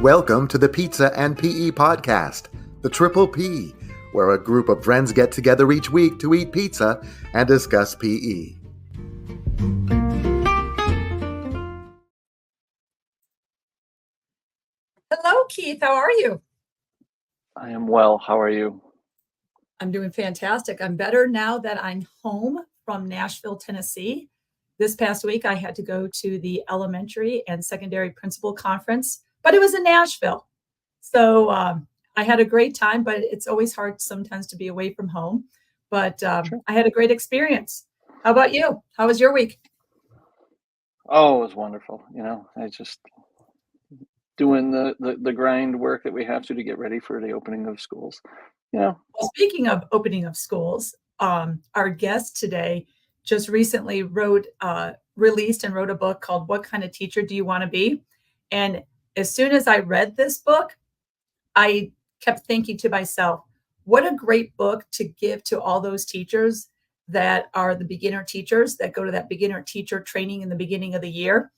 Welcome to the Pizza and PE podcast, the Triple P, where a group of friends get together each week to eat pizza and discuss PE. Hello, Keith. How are you? I am well. How are you? I'm doing fantastic. I'm better now that I'm home from Nashville, Tennessee. This past week, I had to go to the elementary and secondary principal conference, but it was in Nashville. So I had a great time, but it's always hard sometimes to be away from home. But Sure. I had a great experience. How about you? How was your week? Oh, it was wonderful. I just doing the grind work that we have to get ready for the opening of schools. Well, speaking of opening of schools, our guest today just recently released and wrote a book called What Kind of Teacher Do You Want to Be? And as soon as I read this book, I kept thinking to myself, what a great book to give to all those teachers that are the beginner teachers that go to that beginner teacher training in the beginning of the year.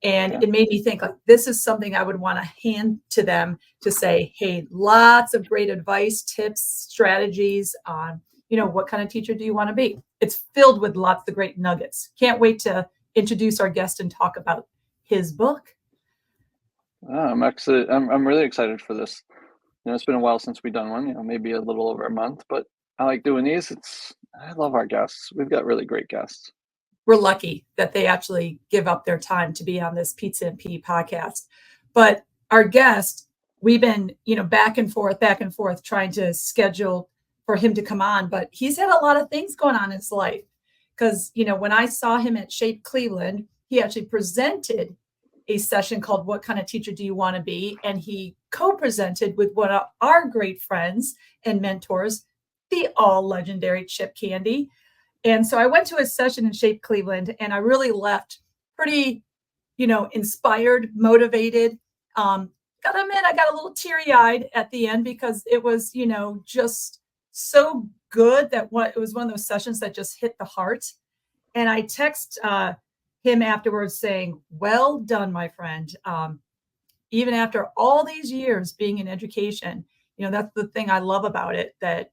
And It made me think, like, this is something I would want to hand to them to say, hey, lots of great advice, tips, strategies on, what kind of teacher do you want to be? It's filled with lots of great nuggets. Can't wait to introduce our guest and talk about his book. I'm excited. I'm really excited for this. It's been a while since we've done one, maybe a little over a month, but I like doing these. I love our guests. We've got really great guests. We're lucky that they actually give up their time to be on this Pizza and P podcast. But our guest, we've been, back and forth trying to schedule for him to come on. But he's had a lot of things going on in his life. Because, when I saw him at Shape Cleveland, he actually presented a session called What Kind of Teacher Do You Want to Be? And he co-presented with one of our great friends and mentors, the all legendary Chip Candy. And so I went to a session in Shape Cleveland and I really left pretty, inspired, motivated. Gotta admit, I got a little teary-eyed at the end because it was, just so good that it was one of those sessions that just hit the heart. And I text him afterwards saying, well done, my friend. Even after all these years being in education, that's the thing I love about it, that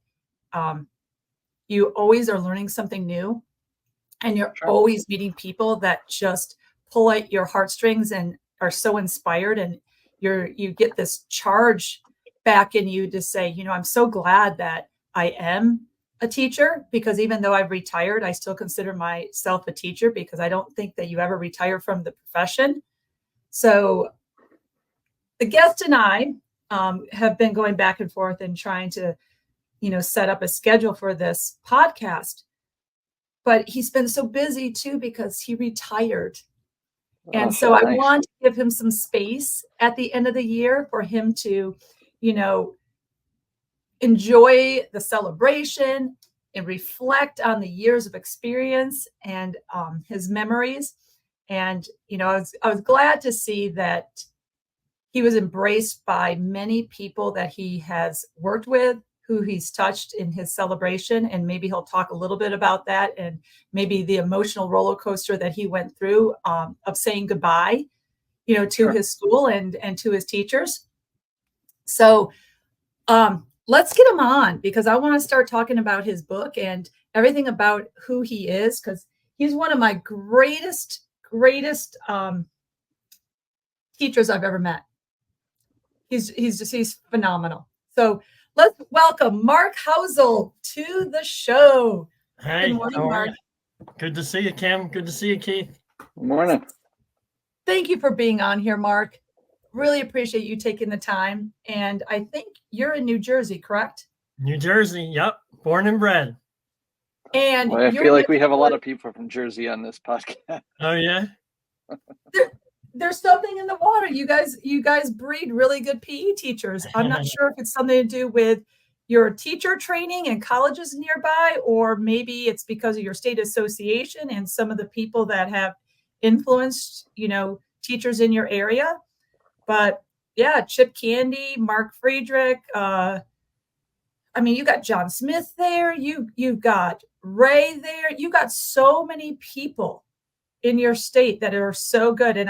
you always are learning something new, and you're always meeting people that just pull at your heartstrings and are so inspired, and you get this charge back in you to say, I'm so glad that I am a teacher, because even though I've retired, I still consider myself a teacher, because I don't think that you ever retire from the profession. So the guest and I have been going back and forth and trying to set up a schedule for this podcast, but he's been so busy too because he retired. And so I want to give him some space at the end of the year for him to, enjoy the celebration and reflect on the years of experience and his memories. And, I was glad to see that he was embraced by many people that he has worked with, who he's touched in his celebration. And maybe he'll talk a little bit about that, and maybe the emotional roller coaster that he went through of saying goodbye, to his school and to his teachers. So let's get him on, because I want to start talking about his book and everything about who he is, because he's one of my greatest teachers I've ever met. He's phenomenal. So let's welcome Mark Housel to the show. Hey, good morning, Mark. Good to see you, Kim. Good to see you, Keith. Good morning. Thank you for being on here, Mark. Really appreciate you taking the time. And I think you're in New Jersey, correct? New Jersey, yep. Born and bred. And I feel like we have a lot of people from Jersey on this podcast. Oh, yeah? There's something in the water. You guys breed really good PE teachers. I'm not sure if it's something to do with your teacher training and colleges nearby, or maybe it's because of your state association and some of the people that have influenced, teachers in your area. But yeah, Chip Candy, Mark Friedrich. You got John Smith there. You've got Ray there. You got so many people in your state that are so good. And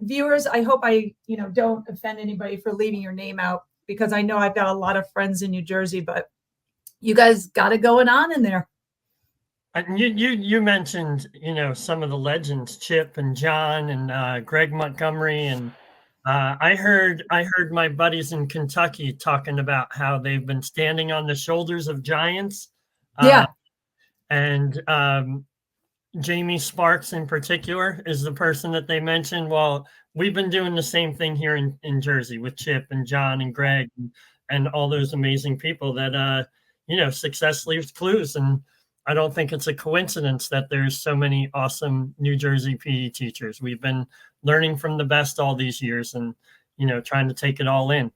viewers, I hope I, don't offend anybody for leaving your name out, because I know I've got a lot of friends in New Jersey, but you guys got it going on in there. You mentioned, some of the legends, Chip and John and Greg Montgomery, and I heard my buddies in Kentucky talking about how they've been standing on the shoulders of giants. Yeah. And Jamie Sparks in particular is the person that they mentioned. Well, we've been doing the same thing here in Jersey with Chip and John and Greg and all those amazing people that, success leaves clues. And I don't think it's a coincidence that there's so many awesome New Jersey PE teachers. We've been learning from the best all these years and, trying to take it all in,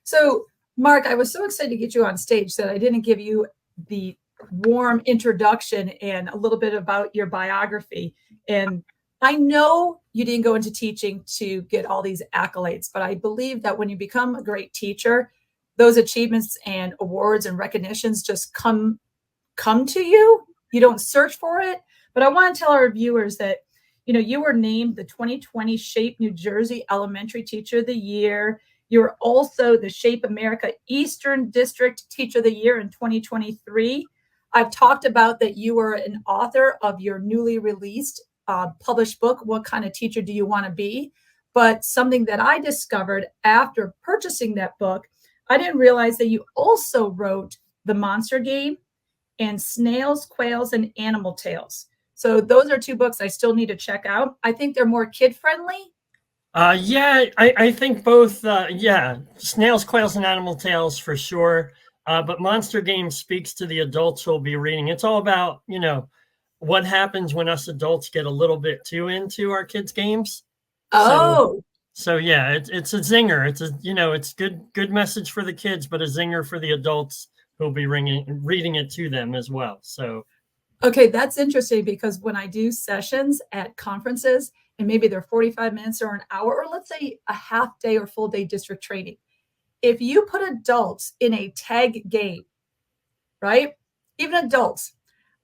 So, Mark, I was so excited to get you on stage that I didn't give you the warm introduction and a little bit about your biography. And I know you didn't go into teaching to get all these accolades, but I believe that when you become a great teacher, those achievements and awards and recognitions just come to you. You don't search for it. But I want to tell our viewers that, you were named the 2020 Shape New Jersey Elementary Teacher of the Year. You're also the Shape America Eastern District Teacher of the Year in 2023. I've talked about that you were an author of your newly released published book, What Kind of Teacher Do You Want to Be? But something that I discovered after purchasing that book, I didn't realize that you also wrote The Monster Game and Snails, Quails, and Animal Tales. So those are two books I still need to check out. I think they're more kid-friendly. Yeah, I think both, Snails, Quails, and Animal Tales for sure. But Monster Game speaks to the adults who'll be reading. It's all about, what happens when us adults get a little bit too into our kids' games. Oh. So yeah, it's a zinger. It's good message for the kids, but a zinger for the adults who'll be reading it to them as well. So. Okay, that's interesting, because when I do sessions at conferences, and maybe they're 45 minutes or an hour, or let's say a half day or full day district training, if you put adults in a tag game, right? Even adults,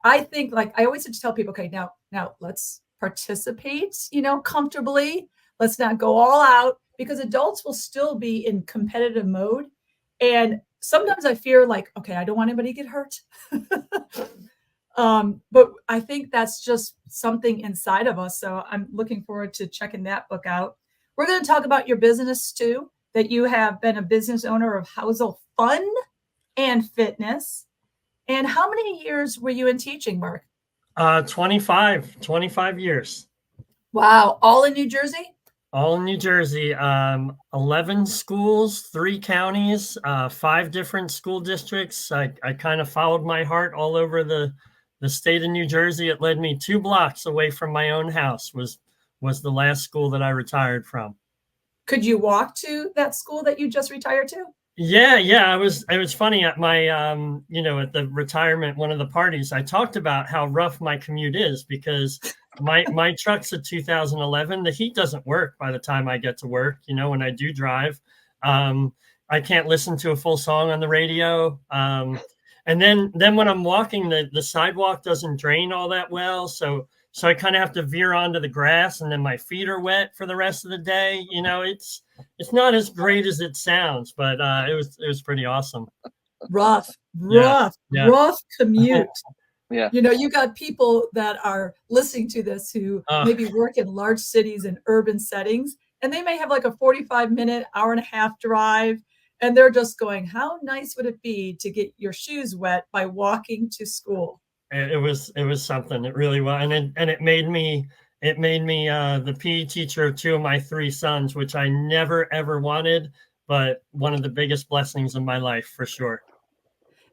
I think, like I always have to tell people, okay, now let's participate, comfortably. Let's not go all out, because adults will still be in competitive mode. And sometimes I fear like, okay, I don't want anybody to get hurt. But I think that's just something inside of us. So I'm looking forward to checking that book out. We're going to talk about your business too, that you have been a business owner of Housel FUN Fitness. And how many years were you in teaching, Mark? 25 years. Wow. All in New Jersey? All in New Jersey. 11 schools, 3 counties, 5 different school districts. I kind of followed my heart all over the state of New Jersey. It led me 2 blocks away from my own house was the last school that I retired from. Could you walk to that school that you just retired to? Yeah. It was funny at my, at the retirement, one of the parties, I talked about how rough my commute is, because my truck's a 2011. The heat doesn't work by the time I get to work. When I do drive, I can't listen to a full song on the radio. And then when I'm walking, the sidewalk doesn't drain all that well. So I kind of have to veer onto the grass, and then my feet are wet for the rest of the day. It's not as great as it sounds, but it was pretty awesome. Rough commute. Yeah. You got people that are listening to this who maybe work in large cities and urban settings, and they may have like a 45-minute, hour and a half drive. And they're just going, how nice would it be to get your shoes wet by walking to school? It was something. It really was. And it made me the PE teacher of 2 of my 3 sons, which I never, ever wanted, but one of the biggest blessings of my life for sure.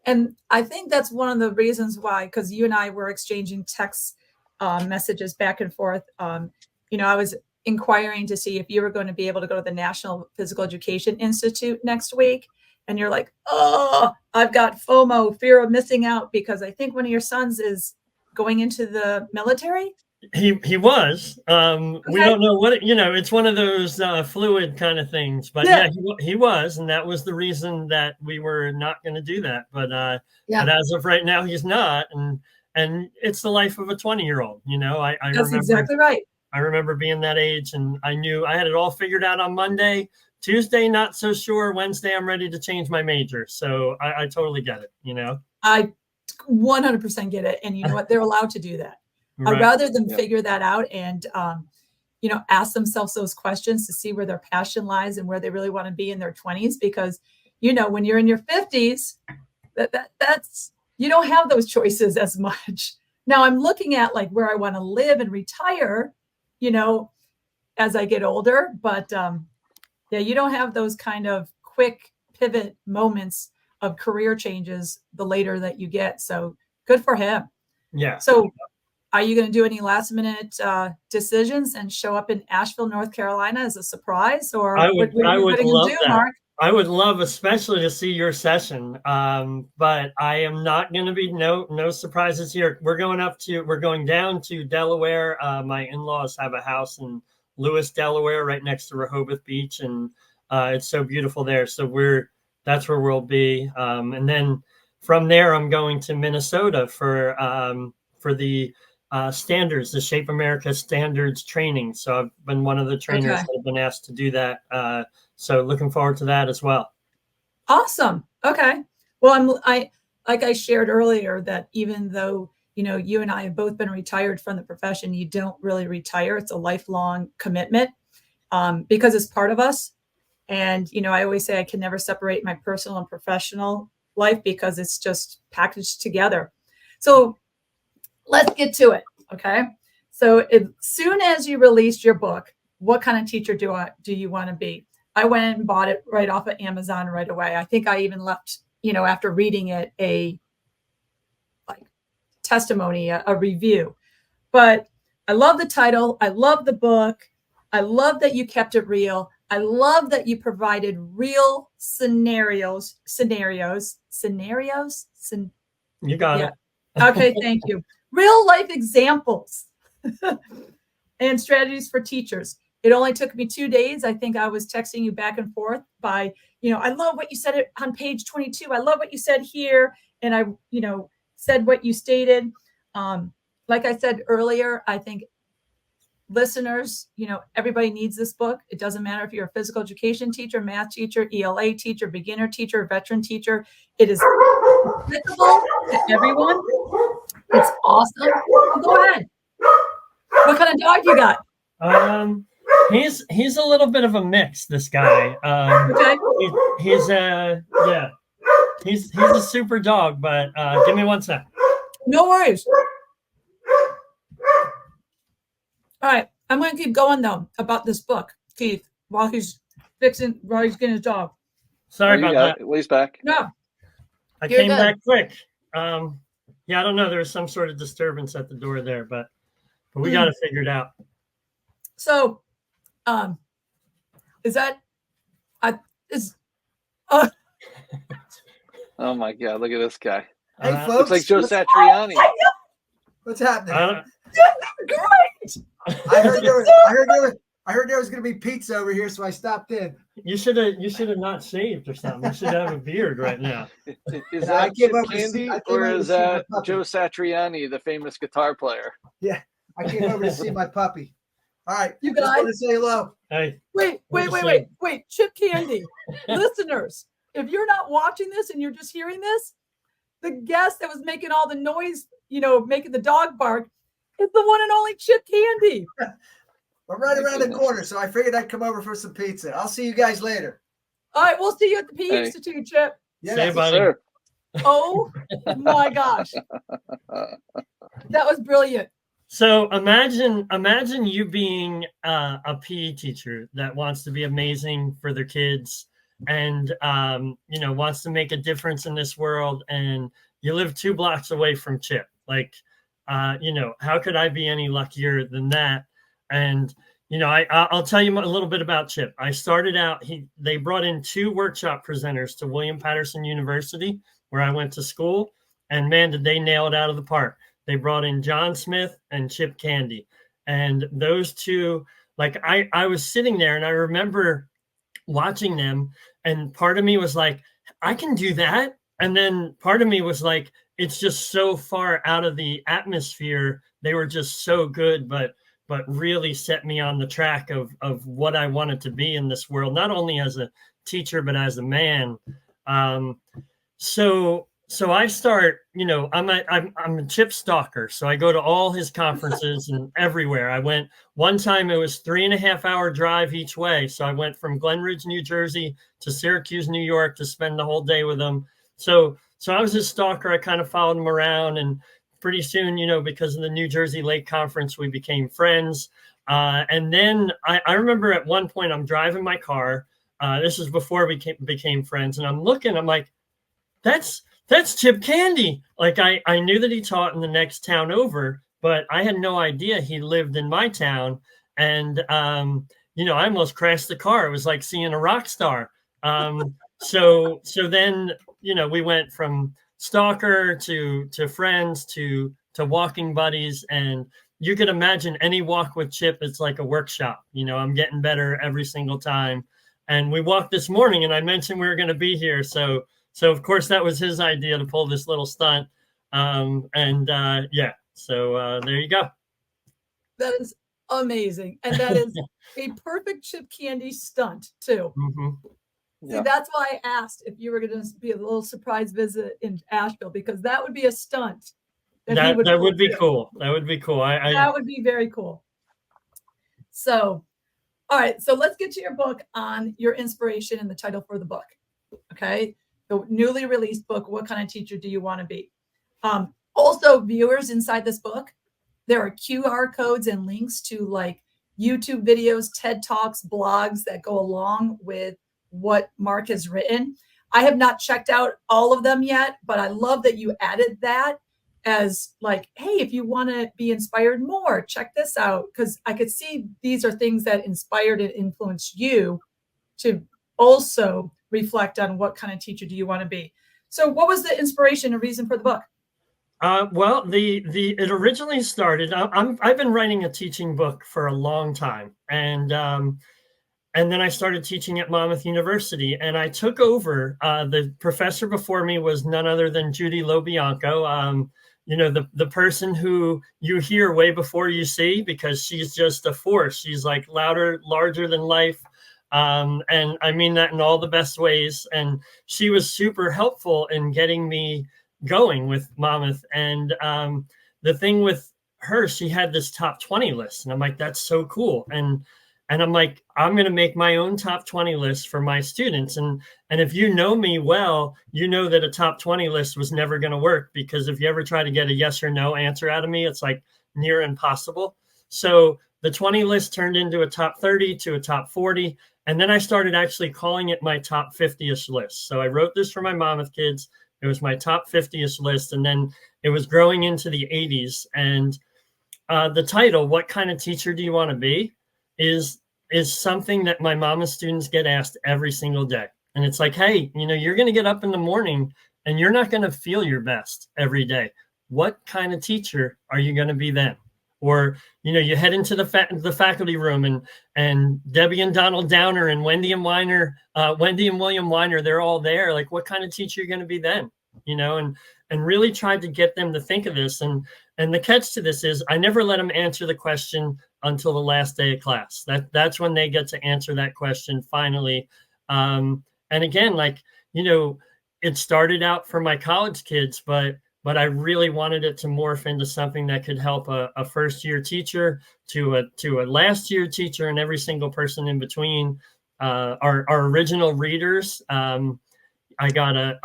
And I think that's one of the reasons why, because you and I were exchanging text messages back and forth. I was inquiring to see if you were going to be able to go to the National Physical Education Institute next week. And you're like, oh, I've got FOMO, fear of missing out, because I think one of your sons is going into the military. He was. Okay. We don't know what it's one of those fluid kind of things. But yeah, he was, and that was the reason that we were not going to do that. But but as of right now, he's not, and it's the life of a 20-year-old. I That's remember, exactly right. I remember being that age, and I knew I had it all figured out on Monday. Tuesday, not so sure. Wednesday, I'm ready to change my major. So I totally get it, you know? I 100% get it. And you know what? They're allowed to do that. Right. Rather than figure that out and, you know, ask themselves those questions to see where their passion lies and where they really want to be in their 20s. Because, you know, when you're in your 50s, that's you don't have those choices as much. Now I'm looking at like where I want to live and retire, you know, as I get older. But yeah, you don't have those kind of quick pivot moments of career changes the later that you get. So good for him. Yeah. So are you going to do any last minute decisions and show up in Asheville, North Carolina as a surprise? Or I would love that. Mark? I would love especially to see your session. But I am not going to be no surprises here. We're going down to Delaware. My in-laws have a house in Lewis, Delaware, right next to Rehoboth Beach. And it's so beautiful there. So that's where we'll be. And then from there, I'm going to Minnesota for the standards, the Shape America standards training. So I've been one of the trainers that have been asked to do that. So looking forward to that as well. Awesome. Okay. Well, like I shared earlier that even though, you know, you and I have both been retired from the profession, you don't really retire. It's a lifelong commitment because it's part of us. And, you know, I always say I can never separate my personal and professional life because it's just packaged together. So let's get to it. Okay. So as soon as you released your book, what kind of teacher do you want to be? I went and bought it right off of Amazon right away. I think I even left, you know, after reading it, a testimony, a review. But I love the title. I love the book. I love that you kept it real. I love that you provided real scenarios. You got it. Okay, thank you. Real life examples and strategies for teachers. It only took me 2 days. I think I was texting you back and forth by, you know, I love what you said on page 22. I love what you said here. And I, you know, said what you stated. Like I said earlier, I think listeners, you know, everybody needs this book. It doesn't matter if you're a physical education teacher, math teacher, ELA teacher, beginner teacher, veteran teacher. It is applicable to everyone. It's awesome. Go ahead. What kind of dog you got? He's a little bit of a mix, this guy. Okay. He's a super dog, but give me 1 sec. No worries. All right. I'm going to keep going though about this book, Keith, while he's getting his dog. Sorry about that. Well, he's back. No. I came back quick. Yeah, I don't know. There was some sort of disturbance at the door there, but we got it figured out. So, is that Oh my God! Look at this guy. Hey, folks. Looks like Joe Satriani. What's happening? great? I heard there was going to be pizza over here, so I stopped in. You should have not shaved or something. You should have a beard right now. Is I that came Chip over to Candy, see- I came or over to is see my that puppy. Joe Satriani, the famous guitar player? Yeah, I came over to see my puppy. All right, You just guys? want to say hello. Hey, Wait, Chip Candy. Listeners, if you're not watching this and you're just hearing this, the guest that was making all the noise, you know, making the dog bark, is the one and only Chip Candy. We're right around the corner, so I figured I'd come over for some pizza. I'll see you guys later. All right, we'll see you at the P Hey. Institute, Chip. Yes. say, buddy. Sir. Oh my gosh. That was brilliant. So imagine you being a PE teacher that wants to be amazing for their kids and you know, wants to make a difference in this world, and you live 2 blocks away from Chip. Like, you know, how could I be any luckier than that? And you know, I'll tell you a little bit about Chip. I started out, they brought in 2 workshop presenters to William Patterson University, where I went to school, and man, did they nail it out of the park. They brought in John Smith and Chip Candy, and those 2, like I was sitting there and I remember watching them, and part of me was like, I can do that. And then part of me was like, it's just so far out of the atmosphere. They were just so good, but but really set me on the track of what I wanted to be in this world, not only as a teacher, but as a man. So I start, I'm a Chip stalker. So I go to all his conferences and everywhere. I went one time, it was 3.5 hour drive each way. So I went from Glen Ridge, New Jersey to Syracuse, New York to spend the whole day with him. So I was his stalker. I kind of followed him around, and pretty soon, because of the New Jersey Lake Conference, we became friends. And then I remember at one point I'm driving my car. This is before we became friends. And I'm like, that's Chip Candy. Like I knew that he taught in the next town over, but I had no idea he lived in my town. And, I almost crashed the car. It was like seeing a rock star. So then, we went from stalker to friends to walking buddies. And you could imagine any walk with Chip, it's like a workshop. I'm getting better every single time. And we walked this morning, and I mentioned we were going to be here. So of course that was his idea to pull this little stunt. So there you go. That is amazing. And that is a perfect Chip Candy stunt too. Mm-hmm. See, that's why I asked if you were going to be a little surprise visit in Asheville, because that would be a stunt. That would be cool. That would be cool. That would be very cool. So, all right. So let's get to your book on your inspiration and the title for the book. Okay. The newly released book, What Kind of Teacher Do You Want to Be? Also, viewers, inside this book, there are QR codes and links to like YouTube videos, TED Talks, blogs that go along with what Mark has written. I have not checked out all of them yet, but I love that you added that as like, hey, if you want to be inspired more, check this out. Because I could see these are things that inspired and influenced you to also reflect on what kind of teacher do you want to be. So what was the inspiration and reason for the book? Well, it originally started, I've been writing a teaching book for a long time. And then I started teaching at Monmouth University, and I took over. The professor before me was none other than Judy LoBianco, the person who you hear way before you see, because she's just a force. She's like louder, larger than life. And I mean that in all the best ways. And she was super helpful in getting me going with Monmouth. And the thing with her, she had this top 20 list. And I'm like, that's so cool. And I'm like, I'm going to make my own top 20 list for my students. And if you know me well, you know that a top 20 list was never going to work, because if you ever try to get a yes or no answer out of me, it's like near impossible. So the 20 list turned into a top 30 to a top 40. And then I started actually calling it my top 50th list. So I wrote this for my Monmouth kids. It was my top 50th list. And then it was growing into the 80s. And the title, What Kind of Teacher Do You Want to Be? is something that my Monmouth students get asked every single day. And it's like, hey, you're going to get up in the morning and you're not going to feel your best every day. What kind of teacher are you going to be then? Or, you head into the faculty room and Debbie and Donald Downer and Wendy and William Weiner, they're all there. Like, what kind of teacher are you going to be then? And really tried to get them to think of this. And the catch to this is I never let them answer the question until the last day of class. That's when they get to answer that question finally. And again, it started out for my college kids, but I really wanted it to morph into something that could help a first year teacher to a last year teacher and every single person in between. Our original readers, I got a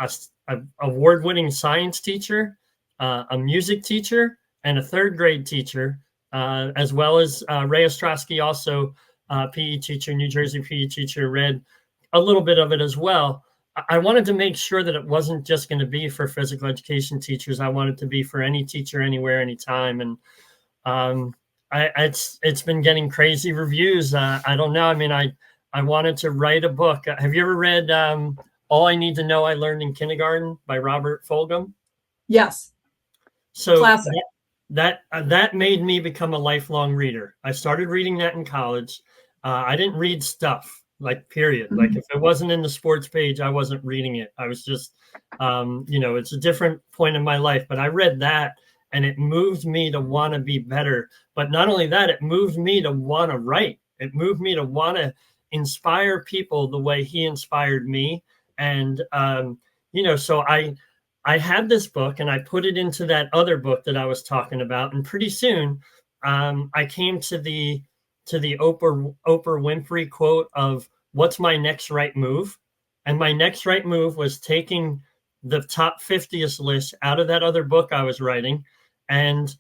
award-winning science teacher, a music teacher, and a third grade teacher, as well as Ray Ostrowski, also PE teacher, New Jersey PE teacher, read a little bit of it as well. I wanted to make sure that it wasn't just going to be for physical education teachers. I wanted to be for any teacher, anywhere, anytime. And it's been getting crazy reviews. I don't know. I mean, I wanted to write a book. Have you ever read All I Need to Know I Learned in Kindergarten by Robert Fulghum? Yes. So classic. That made me become a lifelong reader. I started reading that in college. I didn't read stuff, period. Mm-hmm. Like if it wasn't in the sports page, I wasn't reading it. I was just, it's a different point in my life, but I read that. and it moved me to want to be better. But not only that, it moved me to want to write. It moved me to want to inspire people the way he inspired me. And, so I had this book and I put it into that other book that I was talking about. And pretty soon I came to the Oprah Winfrey quote of what's my next right move? And my next right move was taking the top 50th list out of that other book I was writing. And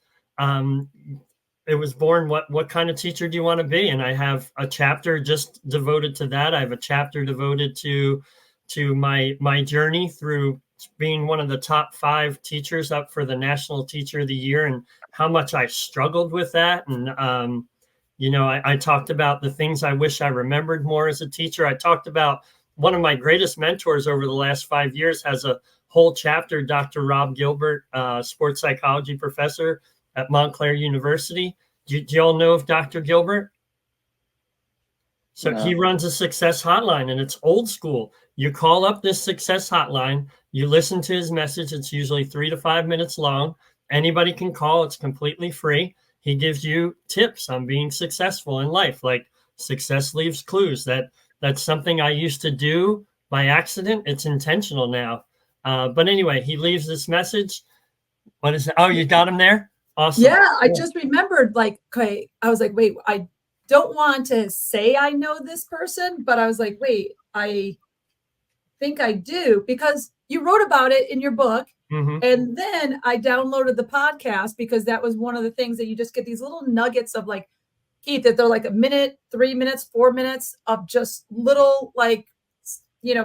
it was born, what kind of teacher do you want to be? And I have a chapter just devoted to that. I have a chapter devoted to my journey through being one of the top 5 teachers up for the National Teacher of the Year, and how much I struggled with that. And I talked about the things I wish I remembered more as a teacher. I talked about one of my greatest mentors over the last 5 years has a whole chapter, Dr. Rob Gilbert, sports psychology professor at Montclair University. Do you all know of Dr. Gilbert? So he runs a success hotline, and it's old school. You call up this success hotline, you listen to his message. It's usually 3 to 5 minutes long. Anybody can call. It's completely free. He gives you tips on being successful in life, like success leaves clues. That's something I used to do by accident. It's intentional now. But anyway, he leaves this message. What is it? Oh, you got him there? Awesome. Yeah, I just remembered, I was like, wait, I don't want to say I know this person, but I was like, wait, I think I do, because you wrote about it in your book. Mm-hmm. And then I downloaded the podcast, because that was one of the things that you just get these little nuggets of, like, Keith, that they're like a minute, 3 minutes, 4 minutes of just little,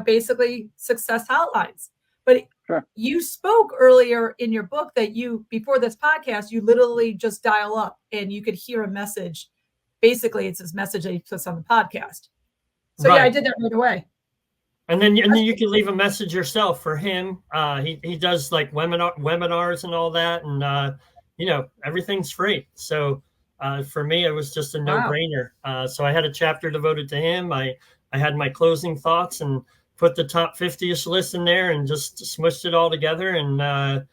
basically success outlines. But sure. You spoke earlier in your book that before this podcast, you literally just dial up and you could hear a message. Basically, it's this message that he puts on the podcast. So right. Yeah, I did that right away. And then you can leave a message yourself for him. He does like webinars and all that, and everything's free. So for me, it was just a no-brainer. So I had a chapter devoted to him. I had my closing thoughts and put the top 50th list in there and just smushed it all together. And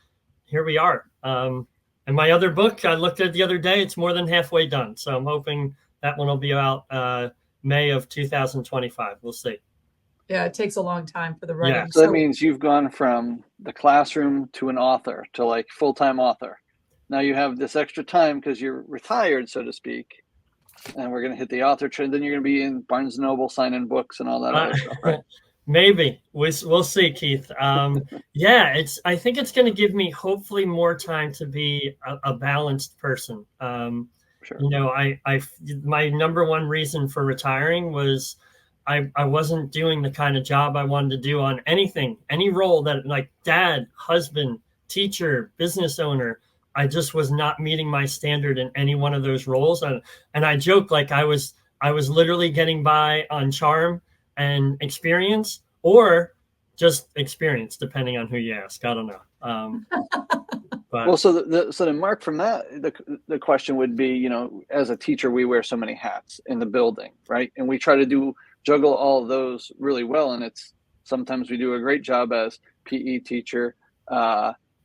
here we are. And my other book, I looked at the other day, it's more than halfway done. So I'm hoping that one will be out May of 2025. We'll see. Yeah, it takes a long time for the writing. Yeah. So that means you've gone from the classroom to an author, to like full-time author. Now you have this extra time because you're retired, so to speak. And we're going to hit the author trend. Then you're going to be in Barnes & Noble signing books and all that other stuff, right? Maybe we'll see, Keith. I think it's going to give me hopefully more time to be a balanced person. Sure. My number one reason for retiring was I wasn't doing the kind of job I wanted to do on any role that, like dad, husband, teacher, business owner. I just was not meeting my standard in any one of those roles. And I joke, like I was literally getting by on charm and experience, or just experience, depending on who you ask. I don't know. But well, so then Mark, from that, the question would be, as a teacher, we wear so many hats in the building, right? And we try to juggle all of those really well. And sometimes we do a great job as PE teacher,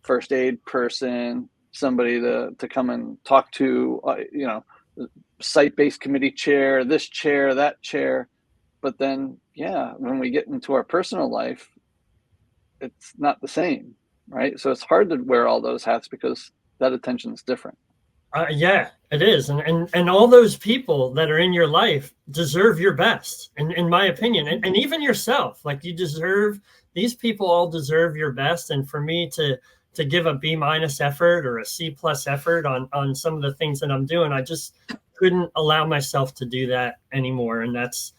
first aid person, somebody to come and talk to, site-based committee chair, this chair, that chair. But then, when we get into our personal life, it's not the same, right? So it's hard to wear all those hats because that attention is different. Yeah, it is. And all those people that are in your life deserve your best, in my opinion, and even yourself. Like these people all deserve your best. And for me to give a B- effort or a C+ effort on some of the things that I'm doing, I just couldn't allow myself to do that anymore. And that's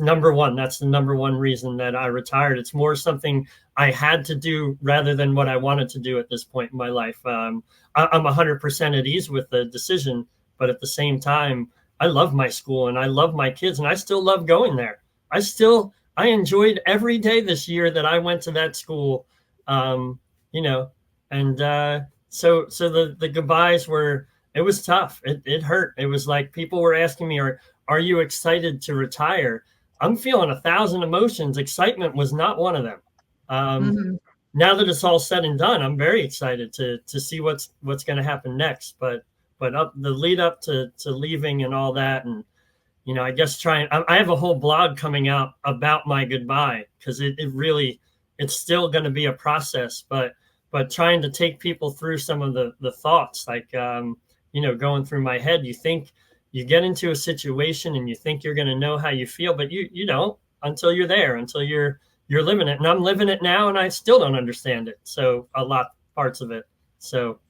number one. That's the number one reason that I retired. It's more something I had to do rather than what I wanted to do at this point in my life. I'm 100% at ease with the decision, but at the same time, I love my school and I love my kids, and I still love going there. I enjoyed every day this year that I went to that school, so the goodbyes it was tough. It hurt. It was like people were asking me, are you excited to retire? I'm feeling 1,000 emotions. Excitement was not one of them. now that it's all said and done, I'm very excited to see what's going to happen next. But up the lead up to leaving and all that, and I guess I have a whole blog coming out about my goodbye, because it really, it's still going to be a process, but trying to take people through some of the thoughts, like going through my head. You think you get into a situation and you think you're going to know how you feel, but you don't until you're there, until you're living it. And I'm living it now, and I still don't understand it. So a lot parts of it. So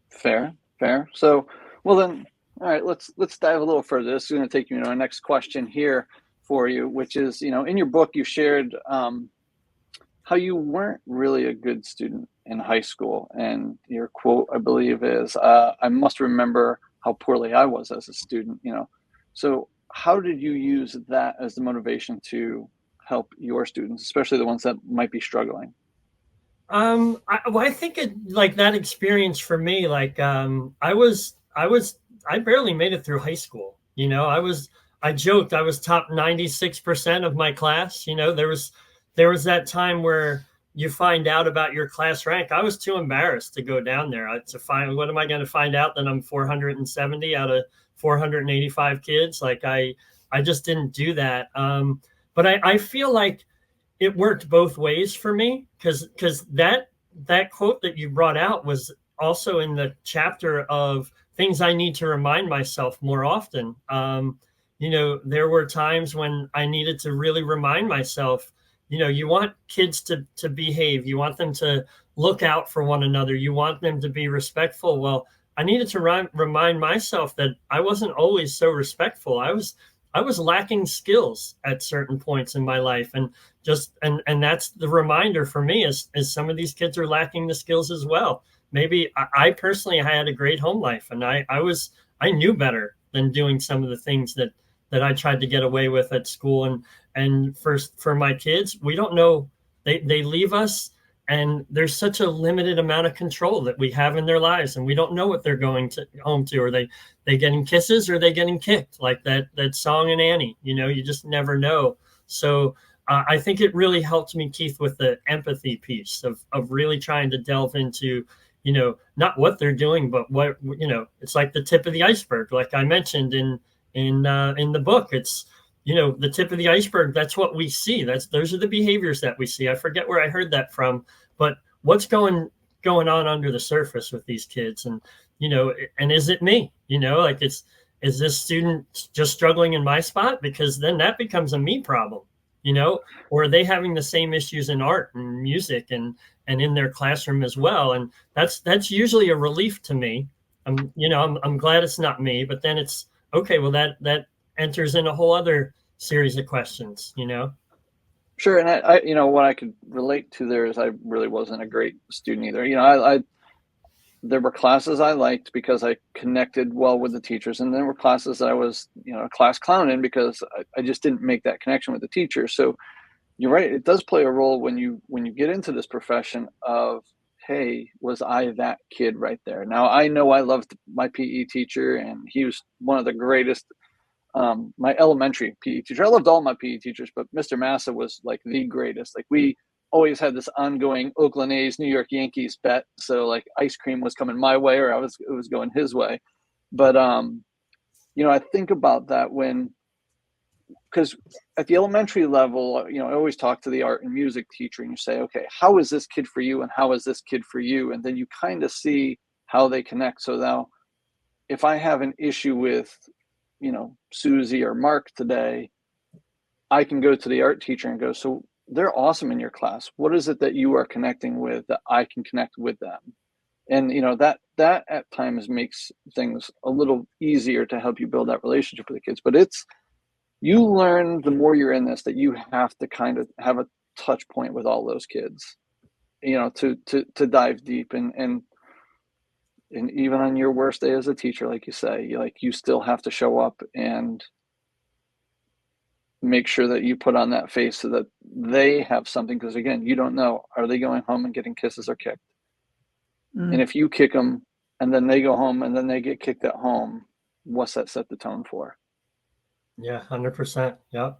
fair. So, well then, all right, let's dive a little further. This is going to take me to our next question here for you, which is, in your book, you shared how you weren't really a good student in high school. And your quote, I believe, is, I must remember how poorly I was as a student, So how did you use that as the motivation to help your students, especially the ones that might be struggling? I think like that experience for me, like, I barely made it through high school. I joked I was top 96% of my class. There was that time where you find out about your class rank. I was too embarrassed to go down there to find, what am I going to find out that I'm 470 out of 485 kids? Like I just didn't do that. But I feel like it worked both ways for me, because that quote that you brought out was also in the chapter of things I need to remind myself more often. There were times when I needed to really remind myself, you want kids to behave. You want them to look out for one another. You want them to be respectful. Well, I needed to remind myself that I wasn't always so respectful. I was lacking skills at certain points in my life, and that's the reminder for me is some of these kids are lacking the skills as well. Maybe I personally had a great home life, and I knew better than doing some of the things that I tried to get away with at school. And for my kids, we don't know, they leave us, and there's such a limited amount of control that we have in their lives, and we don't know what they're going home to. Are they getting kisses, or are they getting kicked, like that song in Annie? You just never know. So I think it really helped me, Keith, with the empathy piece of really trying to delve into, not what they're doing, but what, it's like the tip of the iceberg. Like I mentioned in the book, it's, the tip of the iceberg. That's what we see. Those are the behaviors that we see. I forget where I heard that from, but what's going on under the surface with these kids? And, and is it me, like is this student just struggling in my spot? Because then that becomes a me problem, or are they having the same issues in art and music and in their classroom as well? And that's usually a relief to me. I'm glad it's not me, but then it's okay. Well, that enters in a whole other series of questions, Sure. And I what I could relate to there is I really wasn't a great student either. I there were classes I liked because I connected well with the teachers, and there were classes that I was, a class clown in because I just didn't make that connection with the teacher. So you're right. It does play a role when you get into this profession of, hey, was I that kid right there? Now, I know I loved my PE teacher, and he was one of the greatest. My elementary PE teacher, I loved all my PE teachers, but Mr. Massa was like the greatest. Like we always had this ongoing Oakland A's, New York Yankees bet. So like ice cream was coming my way, or it was going his way. But, I think about that because at the elementary level, I always talk to the art and music teacher, and you say, okay, how is this kid for you? And how is this kid for you? And then you kind of see how they connect. So now if I have an issue with, Susie or Mark today, I can go to the art teacher and go, so they're awesome in your class. What is it that you are connecting with that I can connect with them? And, that at times makes things a little easier to help you build that relationship with the kids. But you learn the more you're in this, that you have to kind of have a touch point with all those kids, to dive deep and even on your worst day as a teacher, like you say, you still have to show up and make sure that you put on that face so that they have something. Because again, you don't know, are they going home and getting kisses or kicked? And if you kick them and then they go home and then they get kicked at home, what's that set the tone for? Yeah, 100%. Yep.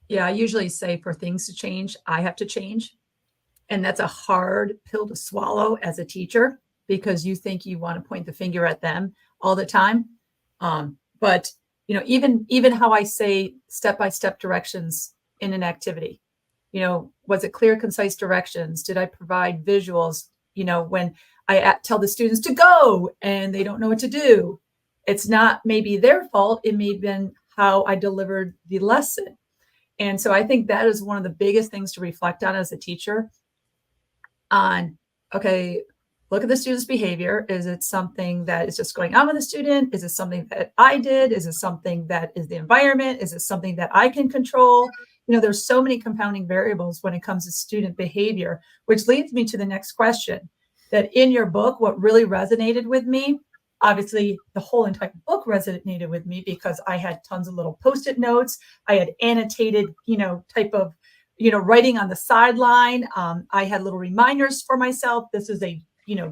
Yeah, I usually say for things to change, I have to change. And that's a hard pill to swallow as a teacher, because you think you want to point the finger at them all the time. But even how I say step-by-step directions in an activity, was it clear, concise directions? Did I provide visuals? When I tell the students to go and they don't know what to do, it's not maybe their fault. It may have been how I delivered the lesson. And so I think that is one of the biggest things to reflect on as a teacher on, okay, look at the student's behavior. Is it something that is just going on with the student? Is it something that I did? Is it something that is the environment? Is it something that I can control? There's so many compounding variables when it comes to student behavior, which leads me to the next question. That in your book, what really resonated with me, obviously the whole entire book resonated with me because I had tons of little Post-it notes. I had annotated, type of, writing on the sideline. I had little reminders for myself. This is a,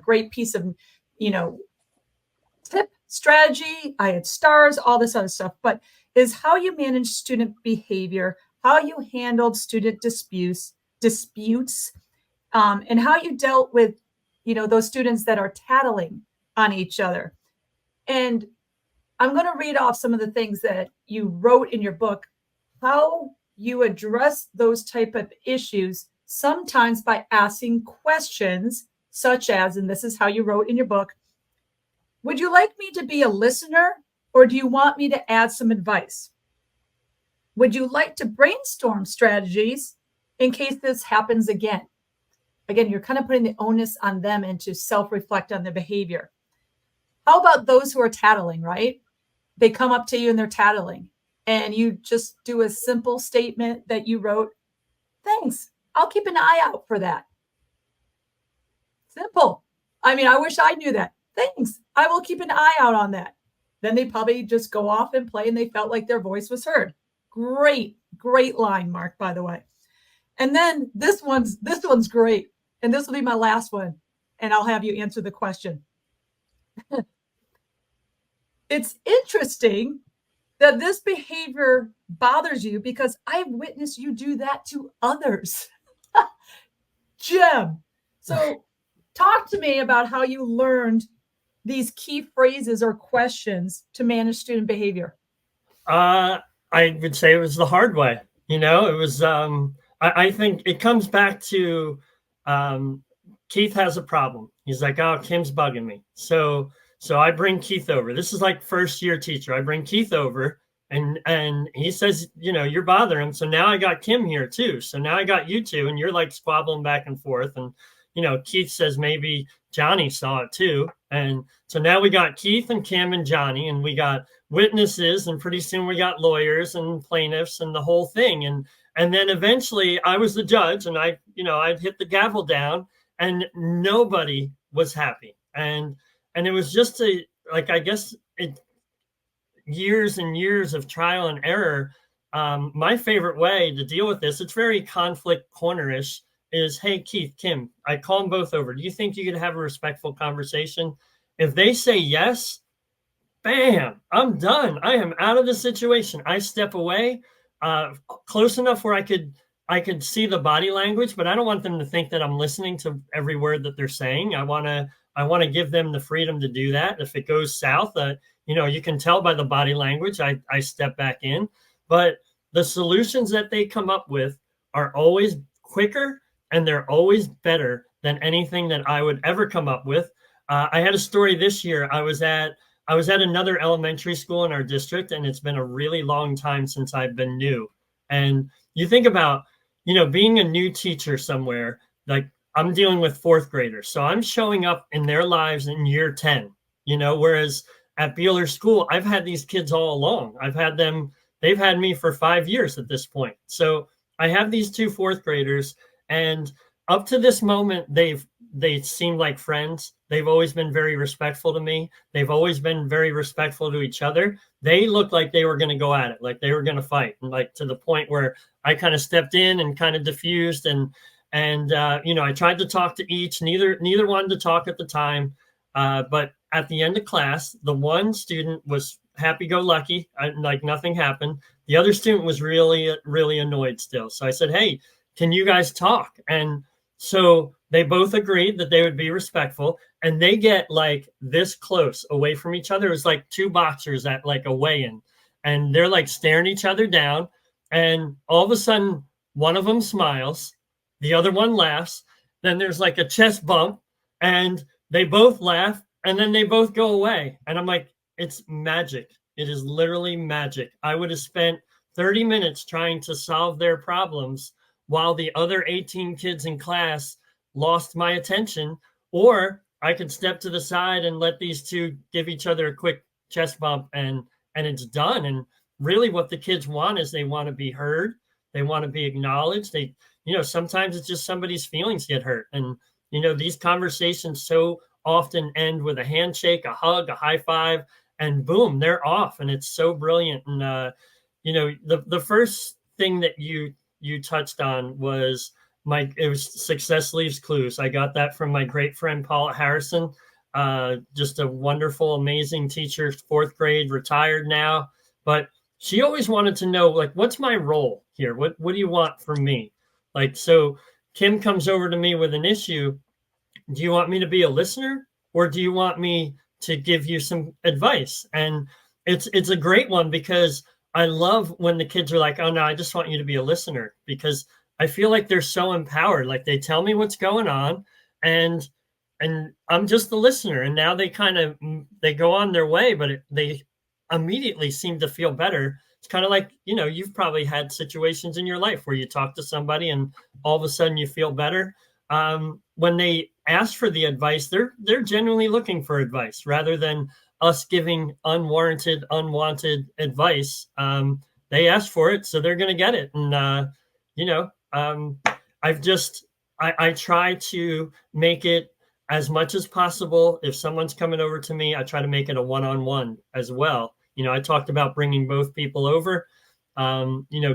great piece of, tip strategy. I had stars, all this other stuff, but is how you manage student behavior, how you handled student disputes, and how you dealt with, those students that are tattling on each other. And I'm going to read off some of the things that you wrote in your book, how you address those type of issues, sometimes by asking questions such as, and this is how you wrote in your book, would you like me to be a listener, or do you want me to add some advice? Would you like to brainstorm strategies in case this happens again? Again, you're kind of putting the onus on them and to self-reflect on their behavior. How about those who are tattling, right? They come up to you and they're tattling, and you just do a simple statement that you wrote, thanks, I'll keep an eye out for that. Simple. I mean, I wish I knew that. Thanks, I will keep an eye out on that. Then they probably just go off and play, and they felt like their voice was heard. Great line, Mark, by the way. And then this one's great. And this will be my last one. And I'll have you answer the question. It's interesting that this behavior bothers you because I've witnessed you do that to others. Jim. So talk to me about how you learned these key phrases or questions to manage student behavior. I would say it was the hard way. It was, I think it comes back to Keith has a problem. He's like, oh, Kim's bugging me. So I bring Keith over. This is like first year teacher. I bring Keith over and he says, you're bothering him. So now I got Kim here too. So now I got you two, and you're like squabbling back and forth. And, Keith says maybe Johnny saw it too. And so now we got Keith and Kim and Johnny, and we got witnesses, and pretty soon we got lawyers and plaintiffs and the whole thing. And then eventually I was the judge, and I'd hit the gavel down, and nobody was happy. And it was just years and years of trial and error. My favorite way to deal with this, it's very conflict corner-ish, is, hey, Keith, Kim, I call them both over. Do you think you could have a respectful conversation? If they say yes, bam, I'm done. I am out of the situation. I step away close enough where I could see the body language, but I don't want them to think that I'm listening to every word that they're saying. I want to give them the freedom to do that. If it goes south, you can tell by the body language, I step back in. But the solutions that they come up with are always quicker, and they're always better than anything that I would ever come up with. I had a story this year. I was at another elementary school in our district, and it's been a really long time since I've been new. And you think about, being a new teacher somewhere, like I'm dealing with fourth graders. So I'm showing up in their lives in year 10, whereas at Beeler School, I've had these kids all along. They've had me for 5 years at this point. So I have these two fourth graders, and up to this moment, they seem like friends. They've always been very respectful to me. They've always been very respectful to each other. They looked like they were going to go at it, like they were going to fight, and like to the point where I kind of stepped in and kind of diffused. And I tried to talk to each. Neither wanted to talk at the time. But at the end of class, the one student was happy-go-lucky, like nothing happened. The other student was really, really annoyed still. So I said, hey, can you guys talk? And So they both agreed that they would be respectful, and they get like this close away from each other. It was like two boxers at like a weigh-in, and they're like staring each other down. And all of a sudden, one of them smiles, the other one laughs. Then there's like a chest bump, and they both laugh, and then they both go away. And I'm like, it's magic. It is literally magic. I would have spent 30 minutes trying to solve their problems while the other 18 kids in class lost my attention, or I could step to the side and let these two give each other a quick chest bump, and it's done. And really what the kids want is they want to be heard. They want to be acknowledged. They, sometimes it's just somebody's feelings get hurt. And, these conversations so often end with a handshake, a hug, a high five, and boom, they're off. And it's so brilliant. And, the first thing that you touched on was it was success leaves clues. I got that from my great friend, Paula Harrison, just a wonderful, amazing teacher, 4th grade, retired now, but she always wanted to know, like, what's my role here? What do you want from me? Like, so Kim comes over to me with an issue. Do you want me to be a listener, or do you want me to give you some advice? And it's a great one, because I love when the kids are like, oh no, I just want you to be a listener, because I feel like they're so empowered. Like, they tell me what's going on, and I'm just the listener. And now they go on their way, but they immediately seem to feel better. It's kind of like, you've probably had situations in your life where you talk to somebody and all of a sudden you feel better. When they ask for the advice, they're genuinely looking for advice rather than us giving unwarranted, unwanted advice. They asked for it, so they're going to get it. And, I try to make it as much as possible. If someone's coming over to me, I try to make it a one-on-one as well. I talked about bringing both people over.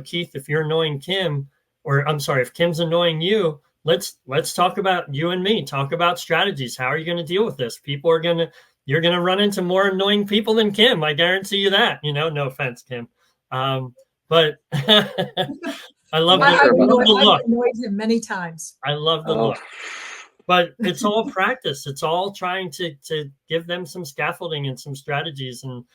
Keith, if you're annoying Kim, or I'm sorry, if Kim's annoying you, let's talk about you and me, talk about strategies. How are you going to deal with this? You're going to run into more annoying people than Kim. I guarantee you that, no offense, Kim. But I love the look. I've annoyed him many times. I love the look. But it's all practice. It's all trying to give them some scaffolding and some strategies. And,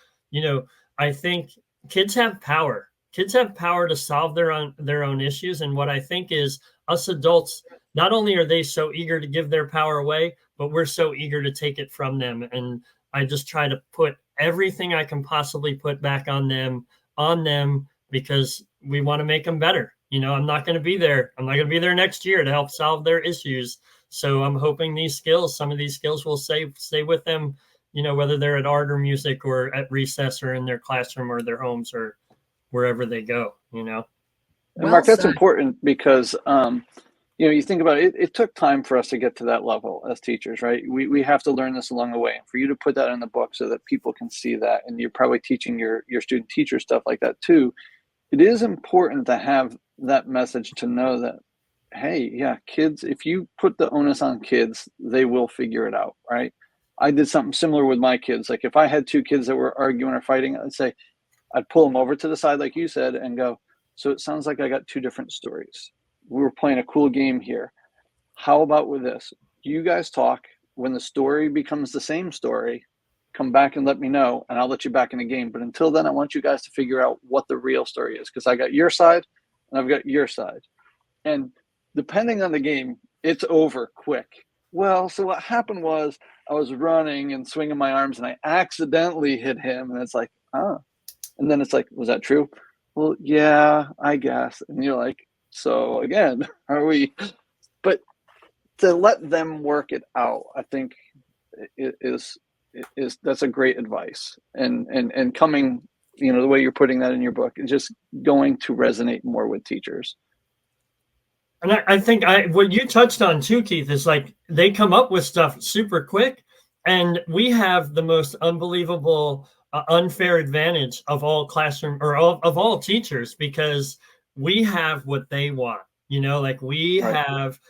I think kids have power. Kids have power to solve their own issues. And what I think is, us adults, not only are they so eager to give their power away, but we're so eager to take it from them. And I just try to put everything I can possibly put back on them, because we want to make them better. I'm not going to be there. I'm not going to be there next year to help solve their issues. So I'm hoping some of these skills will stay with them, whether they're at art or music or at recess or in their classroom or their homes or wherever they go, And Mark, that's important, because, you think about it, it took time for us to get to that level as teachers, right? We have to learn this along the way. And for you to put that in the book so that people can see that, and you're probably teaching your student teacher stuff like that too, it is important to have that message, to know that, hey, yeah, kids, if you put the onus on kids, they will figure it out, right? I did something similar with my kids. Like, if I had 2 kids that were arguing or fighting, I'd pull them over to the side, like you said, and go, so it sounds like I got 2 different stories. We were playing a cool game here. How about with this? You guys talk. When the story becomes the same story, come back and let me know, and I'll let you back in the game. But until then, I want you guys to figure out what the real story is, because I got your side and I've got your side. And depending on the game, it's over quick. Well, so what happened was, I was running and swinging my arms and I accidentally hit him. And it's like, oh. And then it's like, was that true? Well, yeah, I guess. And you're like, so again, are we? But to let them work it out, I think that's a great advice. And coming, the way you're putting that in your book is just going to resonate more with teachers. And I think what you touched on too, Keith, is like, they come up with stuff super quick, and we have the most unbelievable unfair advantage of all classroom, or of all teachers, because we have what they want. Like, we have,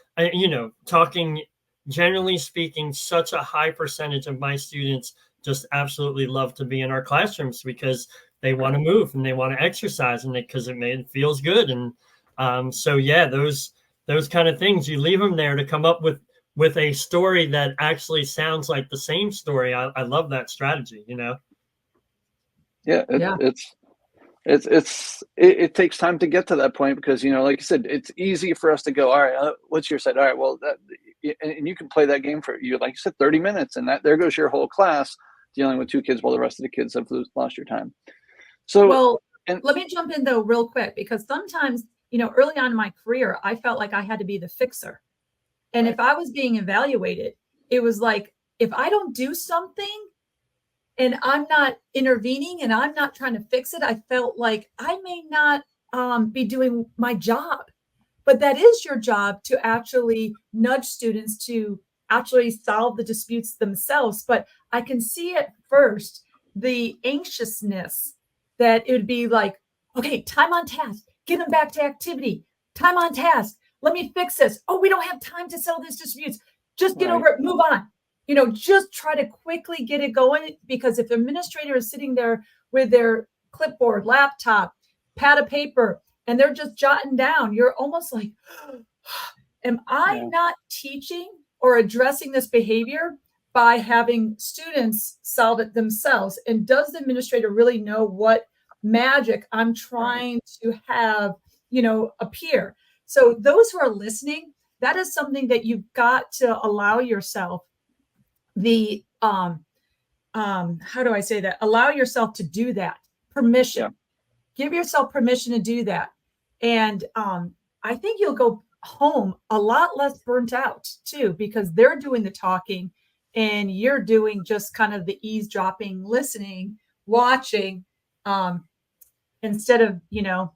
talking generally speaking, such a high percentage of my students just absolutely love to be in our classrooms, because they want to move and they want to exercise, and because it feels good. And so yeah, those those kind of things. You leave them there to come up with a story that actually sounds like the same story. I love that strategy, you know? Yeah, it takes time to get to that point because, you know, like you said, it's easy for us to go, all right, what's your side? All right, well, and you can play that game for you, like you said, 30 minutes, and there goes your whole class dealing with 2 kids while the rest of the kids have lost your time. So, well, let me jump in though real quick, because sometimes, you know, early on in my career, I felt like I had to be the fixer. And right. if I was being evaluated, it was like, if I don't do something and I'm not intervening and I'm not trying to fix it, I felt like I may not be doing my job. But that is your job, to actually nudge students to actually solve the disputes themselves. But I can see at first the anxiousness that it would be like, okay, time on task, get them back to activity, time on task. Let me fix this. Oh, we don't have time to settle these disputes. Just get over it, move on. You know, just try to quickly get it going, because if the administrator is sitting there with their clipboard, laptop, pad of paper, and they're just jotting down, you're almost like, am I not teaching or addressing this behavior by having students solve it themselves? And does the administrator really know what magic I'm trying to have, you know, appear? So those who are listening, that is something that you've got to allow yourself the, how do I say that? Allow yourself to do that. Permission. Give yourself permission to do that. And I think you'll go home a lot less burnt out too, because they're doing the talking and you're doing just kind of the eavesdropping, listening, watching, instead of, you know,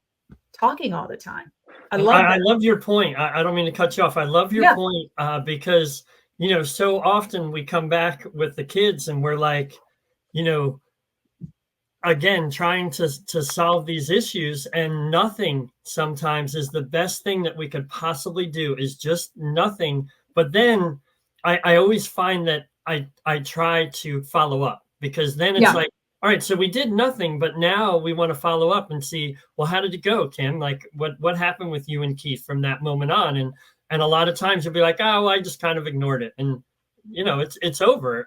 talking all the time. I love your point. I don't mean to cut you off. I love your point because, you know, so often we come back with the kids and we're like, you know, again, trying to solve these issues, and nothing sometimes is the best thing that we could possibly do, is just nothing. But then I always find that I try to follow up, because then it's like, all right, so we did nothing, but now we want to follow up and see, well, how did it go, Kim? Like what happened with you and Keith from that moment on? And a lot of times you'll be like, oh, I just kind of ignored it. And, you know, it's over.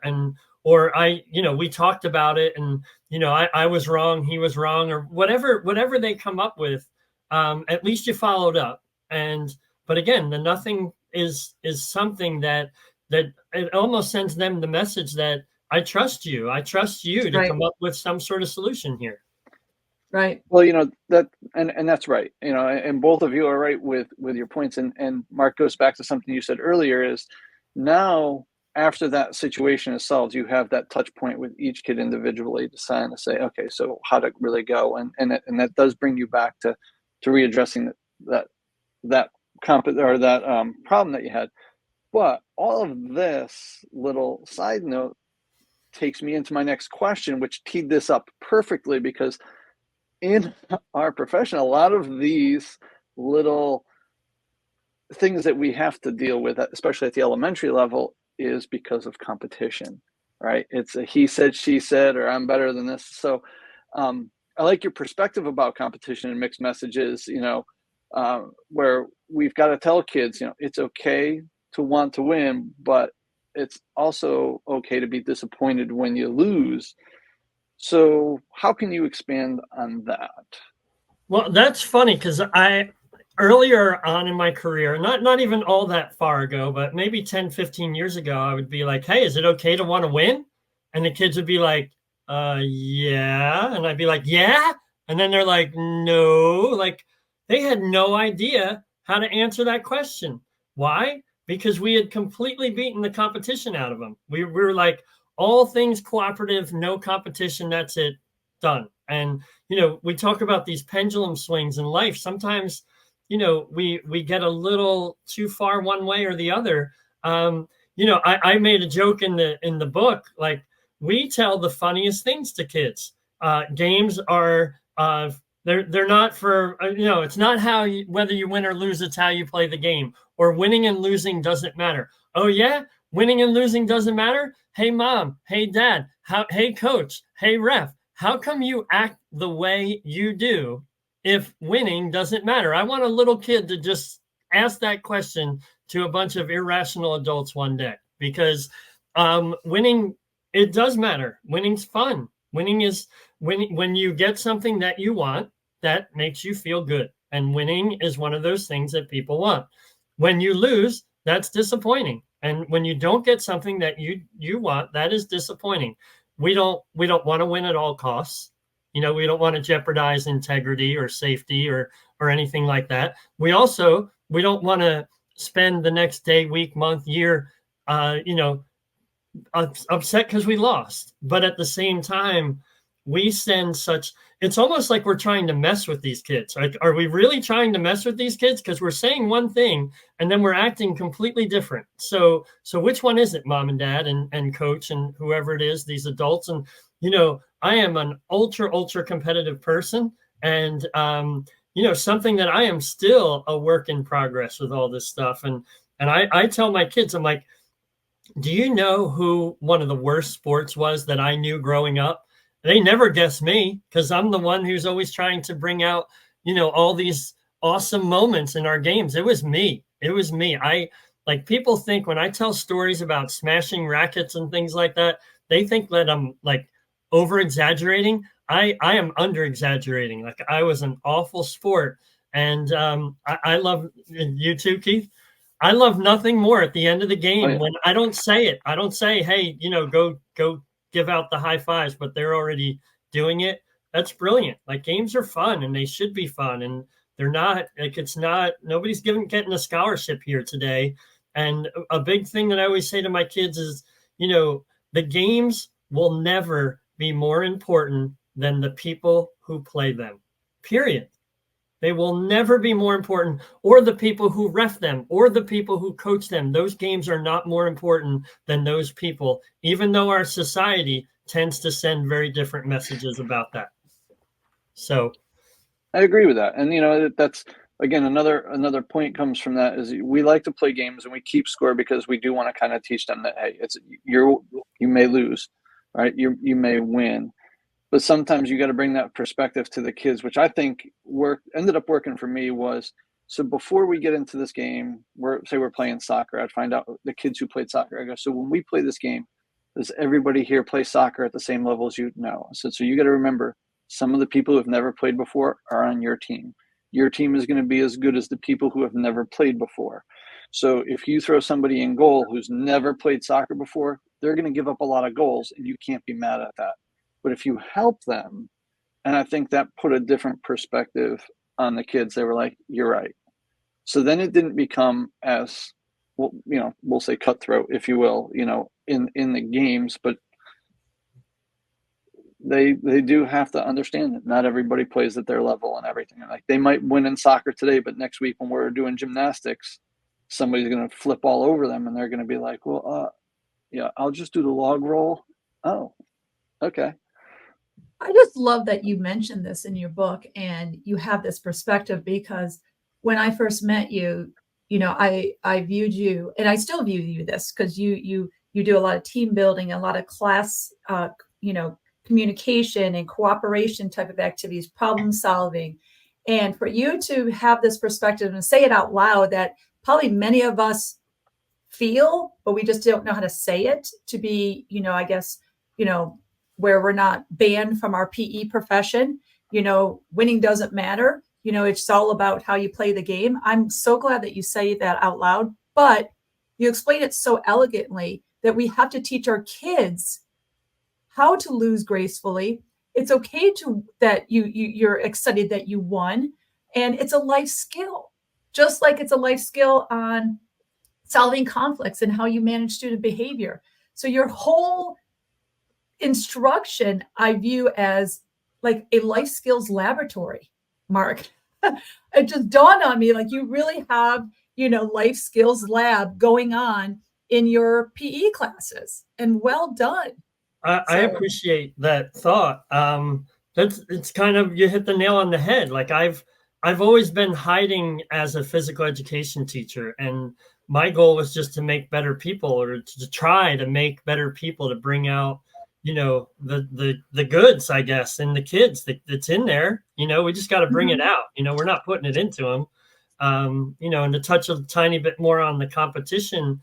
Or you know, we talked about it, and, you know, I was wrong, he was wrong, or whatever they come up with. At least you followed up. But again, the nothing is something that it almost sends them the message that I trust you to come up with some sort of solution here. Right. Well, you know, and that's right. You know, and both of you are right with your points. And Mark, goes back to something you said earlier, is now, after that situation is solved, you have that touch point with each kid individually to say, okay, so how did it really go? And that does bring you back to readdressing that problem that you had. But all of this little side note takes me into my next question, which teed this up perfectly, because in our profession, a lot of these little things that we have to deal with, especially at the elementary level, is because of competition, right? It's a he said, she said, or I'm better than this. So I like your perspective about competition and mixed messages, you know, where we've got to tell kids, you know, it's okay to want to win, but it's also okay to be disappointed when you lose. So how can you expand on that? Well, that's funny, because earlier on in my career, not even all that far ago, but maybe 10, 15 years ago, I would be like, hey, is it okay to want to win? And the kids would be like, yeah. And I'd be like, yeah. And then they're like, no. Like, they had no idea how to answer that question. Why? Because we had completely beaten the competition out of them. We were like, all things cooperative, no competition, that's it, done. And, you know, we talk about these pendulum swings in life. Sometimes, you know, we get a little too far one way or the other. You know, I made a joke in the book, like, we tell the funniest things to kids. Games are they're not for, you know, it's not whether you win or lose, it's how you play the game. Or winning and losing doesn't matter. Oh yeah, winning and losing doesn't matter. Hey mom, hey dad, hey coach, hey ref, how come you act the way you do if winning doesn't matter? I want a little kid to just ask that question to a bunch of irrational adults one day, because winning, it does matter. Winning's fun. Winning is when you get something that you want that makes you feel good. And winning is one of those things that people want. When you lose, that's disappointing. And when you don't get something that you want, that is disappointing. We don't want to win at all costs. We don't want to jeopardize integrity or safety or anything like that. We don't want to spend the next day, week, month, year, upset because we lost. But at the same time, we send it's almost like we're trying to mess with these kids. Are we really trying to mess with these kids? Because we're saying one thing and then we're acting completely different. So which one is it, mom and dad and coach and whoever it is, these adults? And, I am an ultra competitive person, and, something that I am still a work in progress with all this stuff. And I tell my kids, I'm like, do you know who one of the worst sports was that I knew growing up? They never guess me, because I'm the one who's always trying to bring out, all these awesome moments in our games. It was me. People think when I tell stories about smashing rackets and things like that, they think that I'm like over exaggerating. I am under exaggerating. Like, I was an awful sport. And I love you too, Keith. I love nothing more at the end of the game when I don't say it. I don't say, hey, go give out the high fives, but they're already doing it. That's brilliant. Like, games are fun and they should be fun. And they're not, nobody's getting a scholarship here today. And a big thing that I always say to my kids is, the games will never be more important than the people who play them, period. They will never be more important, or the people who ref them, or the people who coach them. Those games are not more important than those people, even though our society tends to send very different messages about that. So I agree with that. And, that's, again, another point comes from that is we like to play games and we keep score because we do want to kind of teach them that, hey, you may lose, right? You may win. But sometimes you got to bring that perspective to the kids, which I think ended up working for me was, so before we get into this game, we're playing soccer, I'd find out the kids who played soccer. I go, so when we play this game, does everybody here play soccer at the same level as you? No. So you got to remember, some of the people who have never played before are on your team. Your team is going to be as good as the people who have never played before. So if you throw somebody in goal who's never played soccer before, they're going to give up a lot of goals, and you can't be mad at that. But if you help them, and I think that put a different perspective on the kids, they were like, you're right. So then it didn't become as, well, we'll say cutthroat, if you will, in the games, but they do have to understand that not everybody plays at their level and everything. Like, they might win in soccer today, but next week when we're doing gymnastics, somebody's going to flip all over them and they're going to be like, well, I'll just do the log roll. Oh, okay. I just love that you mentioned this in your book and you have this perspective, because when I first met you, I viewed you, and I still view you this, because you do a lot of team building, a lot of class, communication and cooperation type of activities, problem solving. And for you to have this perspective and say it out loud that probably many of us feel, but we just don't know how to say it, to be, I guess, where we're not banned from our PE profession. Winning doesn't matter. It's all about how you play the game. I'm so glad that you say that out loud, but you explain it so elegantly that we have to teach our kids how to lose gracefully. It's okay that you're excited that you won, and it's a life skill, just like it's a life skill on solving conflicts and how you manage student behavior. So your whole instruction I view as like a life skills laboratory, Mark. It just dawned on me, like, you really have, life skills lab going on in your PE classes, and well done. I appreciate that thought. It's kind of, you hit the nail on the head. Like, I've always been hiding as a physical education teacher, and my goal was just to make better people, or to try to make better people, to bring out, the goods, I guess, and the kids that's in there. We just got to bring it out. We're not putting it into them. You know, and to touch a tiny bit more on the competition,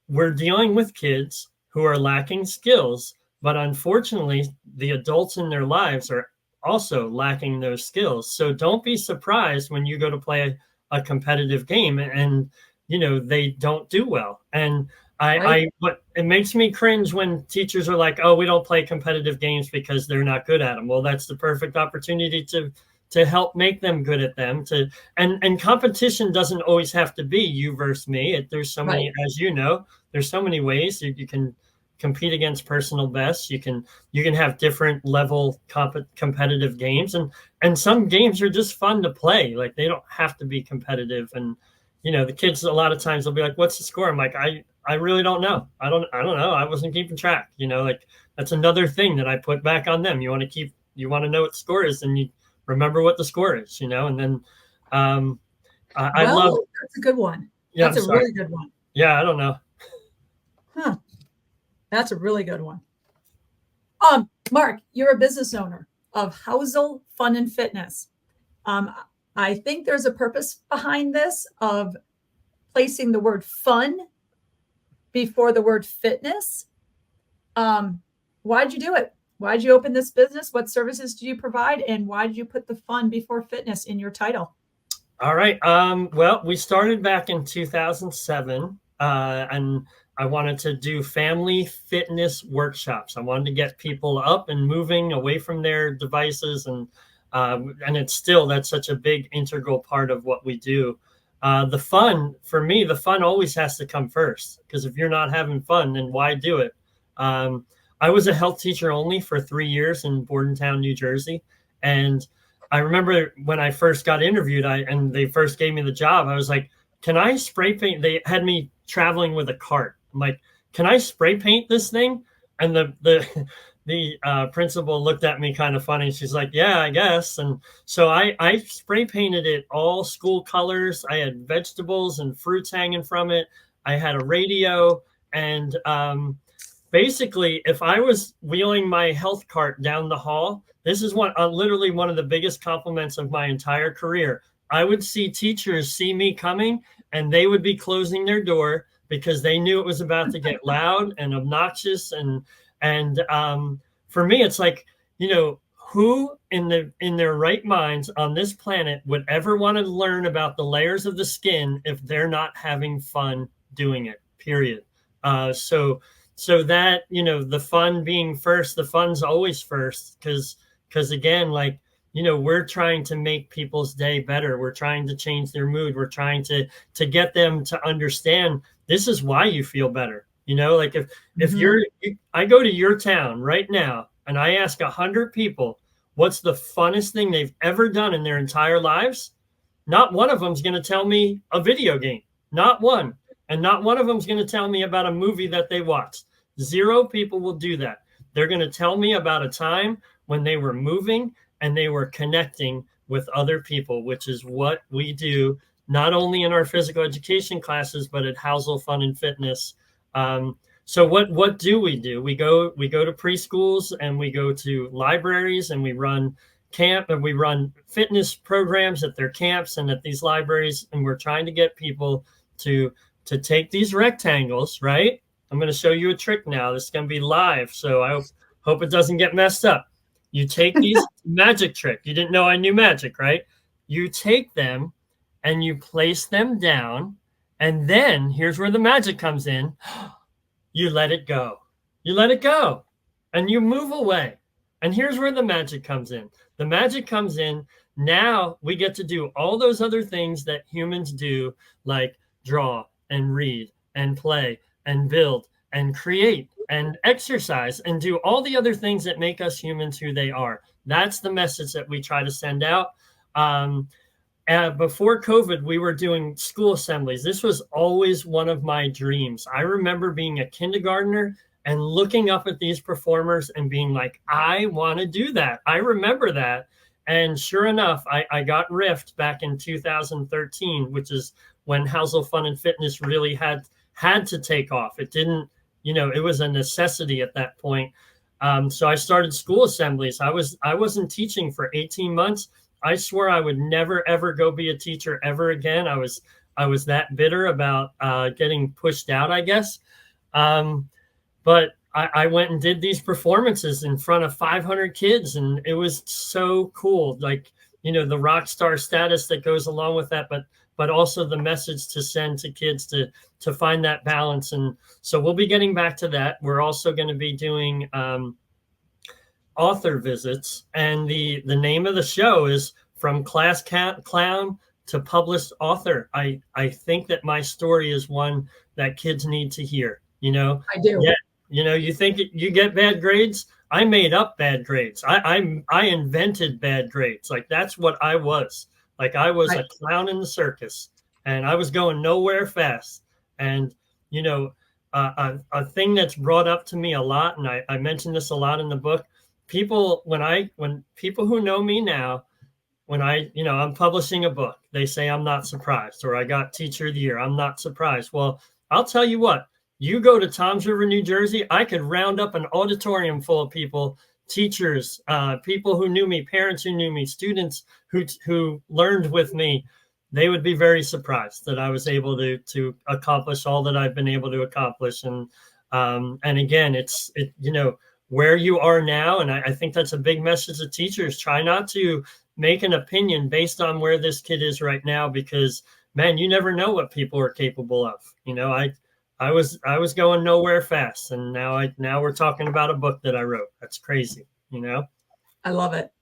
we're dealing with kids who are lacking skills, but unfortunately, the adults in their lives are also lacking those skills. So don't be surprised when you go to play a competitive game and, you know, they don't do well. And but it makes me cringe when teachers are like, oh, we don't play competitive games because they're not good at them. Well, that's the perfect opportunity to help make them good at them. And competition doesn't always have to be you versus me. There's so many, as you know, there's so many ways you can compete against personal bests. You can have different level competitive games, and some games are just fun to play. Like, they don't have to be competitive. And, you know, the kids, a lot of times they'll be like, what's the score? I'm like, I really don't know. I don't know. I wasn't keeping track. You know, like, that's another thing that I put back on them. You want to know what the score is, and you remember what the score is, you know. And then I love, that's a good one. Yeah, that's a really good one. Yeah, I don't know. Huh. That's a really good one. Mark, you're a business owner of Housel FUN Fitness. I think there's a purpose behind this of placing the word fun before the word fitness. Why'd you do it? Why'd you open this business? What services do you provide? And why did you put the fun before fitness in your title? All right. Well, we started back in 2007, and I wanted to do family fitness workshops. I wanted to get people up and moving away from their devices. And that's such a big integral part of what we do. The fun, for me, the fun always has to come first, because if you're not having fun, then why do it? I was a health teacher only for 3 years in Bordentown, New Jersey. And I remember when I first got interviewed, and they first gave me the job, I was like, can I spray paint? They had me traveling with a cart. I'm like, can I spray paint this thing? And the principal looked at me kind of funny. She's like, yeah, I guess. And so I spray painted it all school colors. I had vegetables and fruits hanging from it. I had a radio. And basically, if I was wheeling my health cart down the hall, this is literally one of the biggest compliments of my entire career. I would see teachers see me coming, and they would be closing their door because they knew it was about to get loud and obnoxious. And for me, it's like, you know, who in their right minds on this planet would ever want to learn about the layers of the skin if they're not having fun doing it, period. So that, you know, the fun being first, the fun's always first, because again, like, you know, we're trying to make people's day better. We're trying to change their mood. We're trying to get them to understand this is why you feel better. You know, like if I go to your town right now and I ask 100 people, what's the funnest thing they've ever done in their entire lives? Not one of them is going to tell me a video game, not one. And not one of them is going to tell me about a movie that they watched. 0 people will do that. They're going to tell me about a time when they were moving and they were connecting with other people, which is what we do, not only in our physical education classes, but at Housel FUN Fitness. So what do? We go to preschools, and we go to libraries, and we run fitness programs at their camps and at these libraries. And we're trying to get people to take these rectangles, right? I'm going to show you a trick now. This is going to be live, so I hope it doesn't get messed up. You take these magic trick. You didn't know I knew magic, right? You take them and you place them down, and then here's where the magic comes in. You let it go. You let it go, and you move away. And here's where the magic comes in. The magic comes in. Now we get to do all those other things that humans do, like draw and read and play and build and create and exercise and do all the other things that make us humans who they are. That's the message that we try to send out. Before COVID, we were doing school assemblies. This was always one of my dreams. I remember being a kindergartner and looking up at these performers and being like, I want to do that. I remember that. And sure enough, I got riffed back in 2013, which is when Housel FUN Fitness really had to take off. It didn't, you know, it was a necessity at that point. So I started school assemblies. I wasn't teaching for 18 months. I swore I would never, ever go be a teacher ever again. I was that bitter about getting pushed out, I guess. But I went and did these performances in front of 500 kids, and it was so cool. Like, the rock star status that goes along with that, but also the message to send to kids to find that balance. And so we'll be getting back to that. We're also going to be doing author visits, and the name of the show is From Class Clown to Published Author. I think that my story is one that kids need to hear. I do. Yeah. You think you get bad grades? I made up bad grades. I invented bad grades. Like, that's what I was. Like, I was a clown in the circus, and I was going nowhere fast. And, a thing that's brought up to me a lot, and I mentioned this a lot in the book, when people who know me now, when I'm publishing a book, they say I'm not surprised, or I got Teacher of the Year, I'm not surprised. Well, I'll tell you what. You go to Toms River, New Jersey, I could round up an auditorium full of people, teachers, people who knew me, parents who knew me, students who learned with me. They would be very surprised that I was able to accomplish all that I've been able to accomplish. And again, it's where you are now. And I think that's a big message to teachers. Try not to make an opinion based on where this kid is right now, because, man, you never know what people are capable of. I was going nowhere fast, and now we're talking about a book that I wrote. That's crazy, I love it.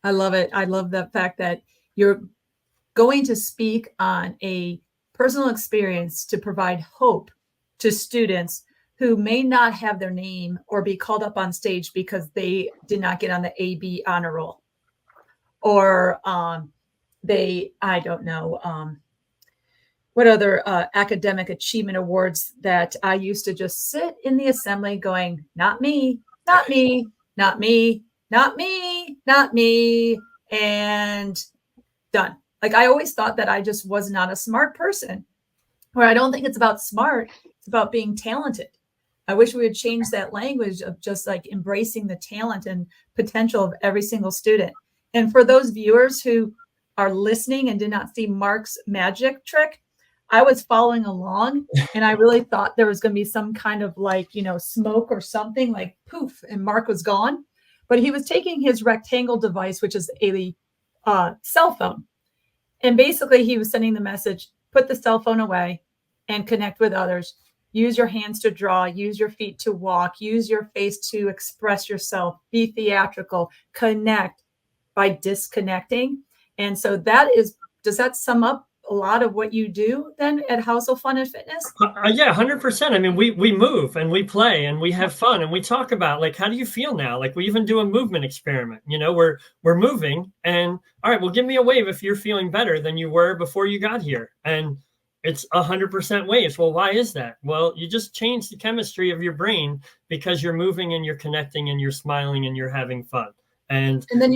I love it. I love the fact that you're going to speak on a personal experience to provide hope to students who may not have their name or be called up on stage because they did not get on the AB honor roll, or I don't know. What other academic achievement awards that I used to just sit in the assembly going, not me, not me, not me, not me, not me, and done. Like, I always thought that I just was not a smart person, where I don't think it's about smart. It's about being talented. I wish we would change that language of just like embracing the talent and potential of every single student. And for those viewers who are listening and did not see Mark's magic trick, I was following along, and I really thought there was going to be some kind of smoke or something, like poof, and Mark was gone. But he was taking his rectangle device, which is a cell phone. And basically he was sending the message, put the cell phone away and connect with others. Use your hands to draw, use your feet to walk, use your face to express yourself, be theatrical, connect by disconnecting. And so does that sum up a lot of what you do then at Housel FUN Fitness? Yeah, 100%. I mean, we move and we play and we have fun and we talk about, like, how do you feel now? Like, we even do a movement experiment. We're moving, and all right, well, give me a wave if you're feeling better than you were before you got here. And it's 100% waves. Well, why is that? Well, you just changed the chemistry of your brain because you're moving and you're connecting and you're smiling and you're having fun. And then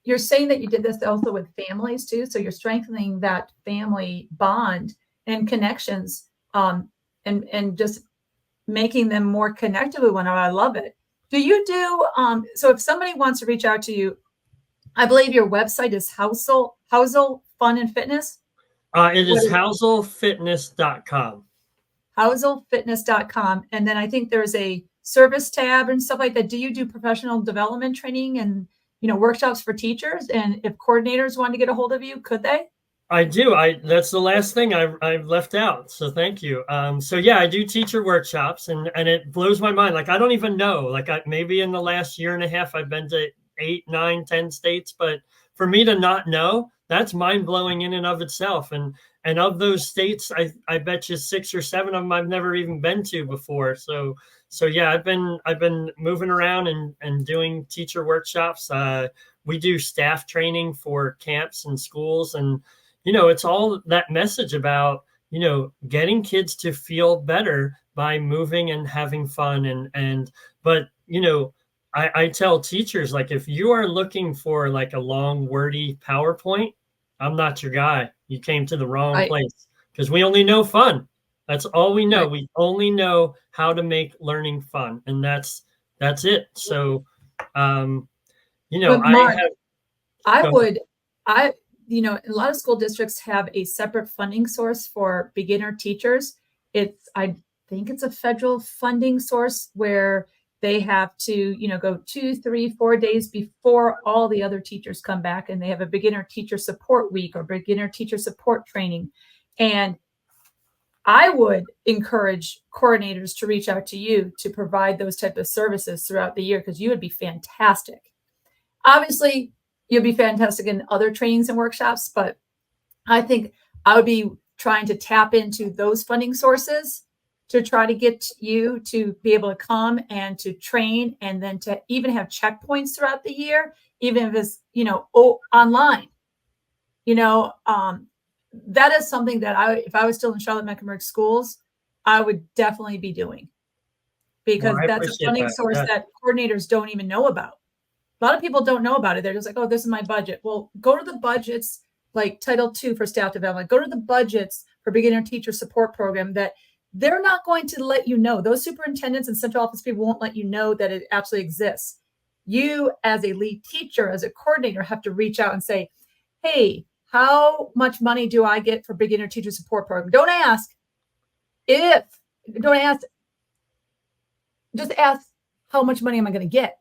you're saying that you did this also with families too. So you're strengthening that family bond and connections, and just making them more connected with one another. I love it. Do you do, so if somebody wants to reach out to you, I believe your website is Housel FUN Fitness. It is houselfitness.com. Houselfitness.com. And then I think there's a service tab and stuff like that. Do you do professional development training and workshops for teachers? And if coordinators want to get a hold of you, could they? I do. That's the last thing I've left out. So thank you. So yeah, I do teacher workshops, and it blows my mind. Like, I don't even know, like, maybe in the last year and a half, I've been to 8, 9, 10 states, but for me to not know, that's mind blowing in and of itself. And of those states, I bet you 6 or 7 of them I've never even been to before. So yeah, I've been moving around and doing teacher workshops. We do staff training for camps and schools, and it's all that message about getting kids to feel better by moving and having fun. But I tell teachers, like, if you are looking for like a long wordy PowerPoint, I'm not your guy. You came to the wrong place, because we only know fun. That's all we know. We only know how to make learning fun, and that's it. So, Mark, I would a lot of school districts have a separate funding source for beginner teachers. I think it's a federal funding source where they have to, go 2, 3, 4 days before all the other teachers come back, and they have a beginner teacher support week or beginner teacher support training. And I would encourage coordinators to reach out to you to provide those type of services throughout the year, because you would be fantastic. Obviously, you'll be fantastic in other trainings and workshops, but I think I would be trying to tap into those funding sources to try to get you to be able to come and to train, and then to even have checkpoints throughout the year, even if it's, online. That is something that if I was still in Charlotte Mecklenburg schools, I would definitely be doing, because that's a funding source that coordinators don't even know about. A lot of people don't know about it. They're just like, oh, this is my budget. Well, go to the budgets, like Title II for staff development. Go to the budgets for beginner teacher support program that they're not going to let you know. Those superintendents and central office people won't let you know that it actually exists. You, as a lead teacher, as a coordinator, have to reach out and say, hey, how much money do I get for beginner teacher support program? Don't ask just ask, how much money am I going to get?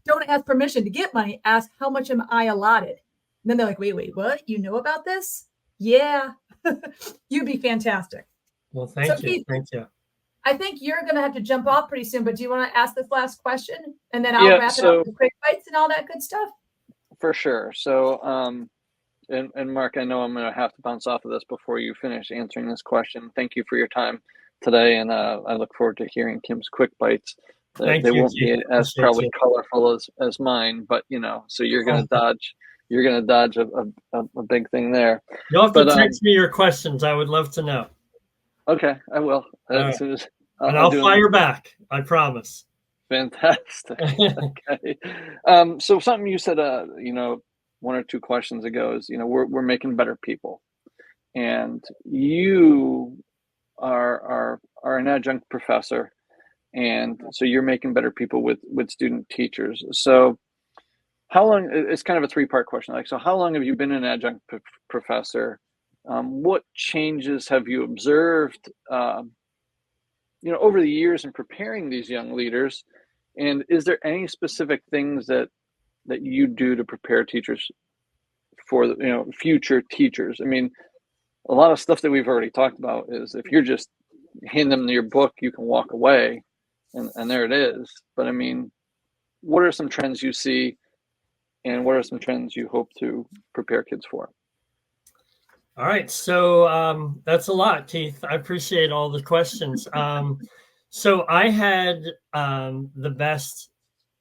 Don't ask permission to get money. Ask, how much am I allotted? And then they're like, wait, what? You know about this? Yeah. You'd be fantastic. Well, thank you. Thank you. I think you're going to have to jump off pretty soon, but do you want to ask this last question? And then I'll wrap it up with quick bites and all that good stuff. For sure. So, and Mark, I know I'm going to have to bounce off of this before you finish answering this question. Thank you for your time today. And I look forward to hearing Kim's quick bites. They won't be as probably colorful as mine, but so you're going to dodge a big thing there. You'll have to text me your questions. I would love to know. Okay, I will. As soon as I'll fire back. I promise. Fantastic. Okay. So something you said, 1 or 2 questions ago is, we're making better people, and you are an adjunct professor, and so you're making better people with student teachers. So how long? It's kind of a 3-part question. So how long have you been an adjunct professor? What changes have you observed, over the years in preparing these young leaders? And is there any specific things that you do to prepare teachers for future teachers? I mean, a lot of stuff that we've already talked about is if you're just hand them your book, you can walk away, and there it is. But I mean, what are some trends you see, and what are some trends you hope to prepare kids for? All right. So that's a lot, Keith. I appreciate all the questions. So I had the best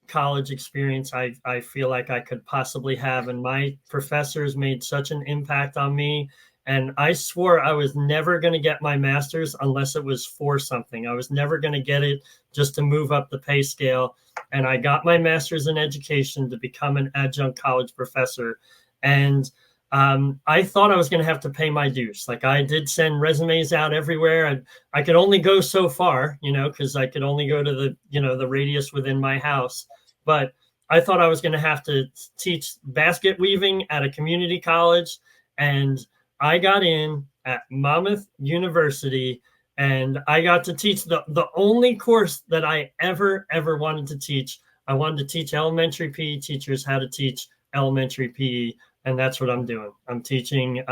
college experience I feel like I could possibly have. And my professors made such an impact on me. And I swore I was never going to get my master's unless it was for something. I was never going to get it just to move up the pay scale. And I got my master's in education to become an adjunct college professor. And I thought I was going to have to pay my dues. Like, I did send resumes out everywhere. I could only go so far, because I could only go to the radius within my house. But I thought I was going to have to teach basket weaving at a community college. And I got in at Monmouth University, and I got to teach the only course that I ever wanted to teach. I wanted to teach elementary PE teachers how to teach elementary PE. And that's what I'm doing. I'm teaching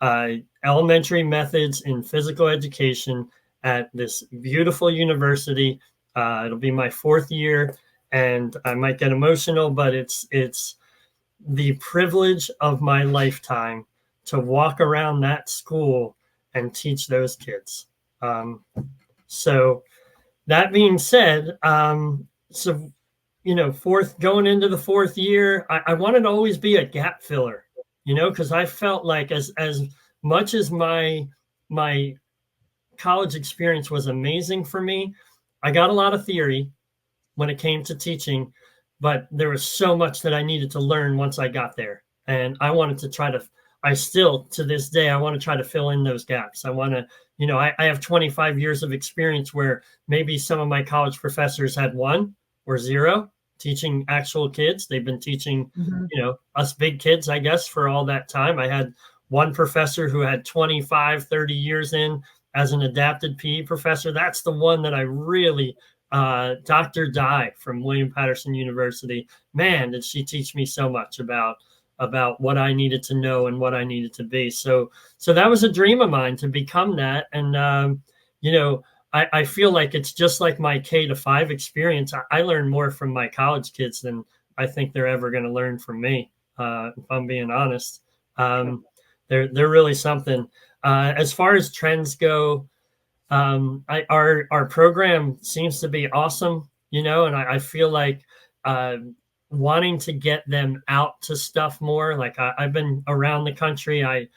elementary methods in physical education at this beautiful university. It'll be my 4th year, and I might get emotional, but it's the privilege of my lifetime to walk around that school and teach those kids. So that being said, going into the 4th year, I wanted to always be a gap filler, because I felt like as much as my college experience was amazing for me, I got a lot of theory when it came to teaching, but there was so much that I needed to learn once I got there. And I wanted to to this day, I want to try to fill in those gaps. I want to, I have 25 years of experience where maybe some of my college professors had 1 or 0. teaching actual kids. They've been teaching, Mhm. us big kids, I guess, for all that time. I had one professor who had 25, 30 years in as an adapted PE professor. That's the one that I really, Dr. Dye from William Patterson University. Man, did she teach me so much about what I needed to know and what I needed to be. So that was a dream of mine to become that. And, I feel like it's just like my K-5 experience. I learned more from my college kids than I think they're ever going to learn from me, if I'm being honest. They're really something. As far as trends go, our program seems to be awesome, and I feel like wanting to get them out to stuff more. Like I've been around the country. I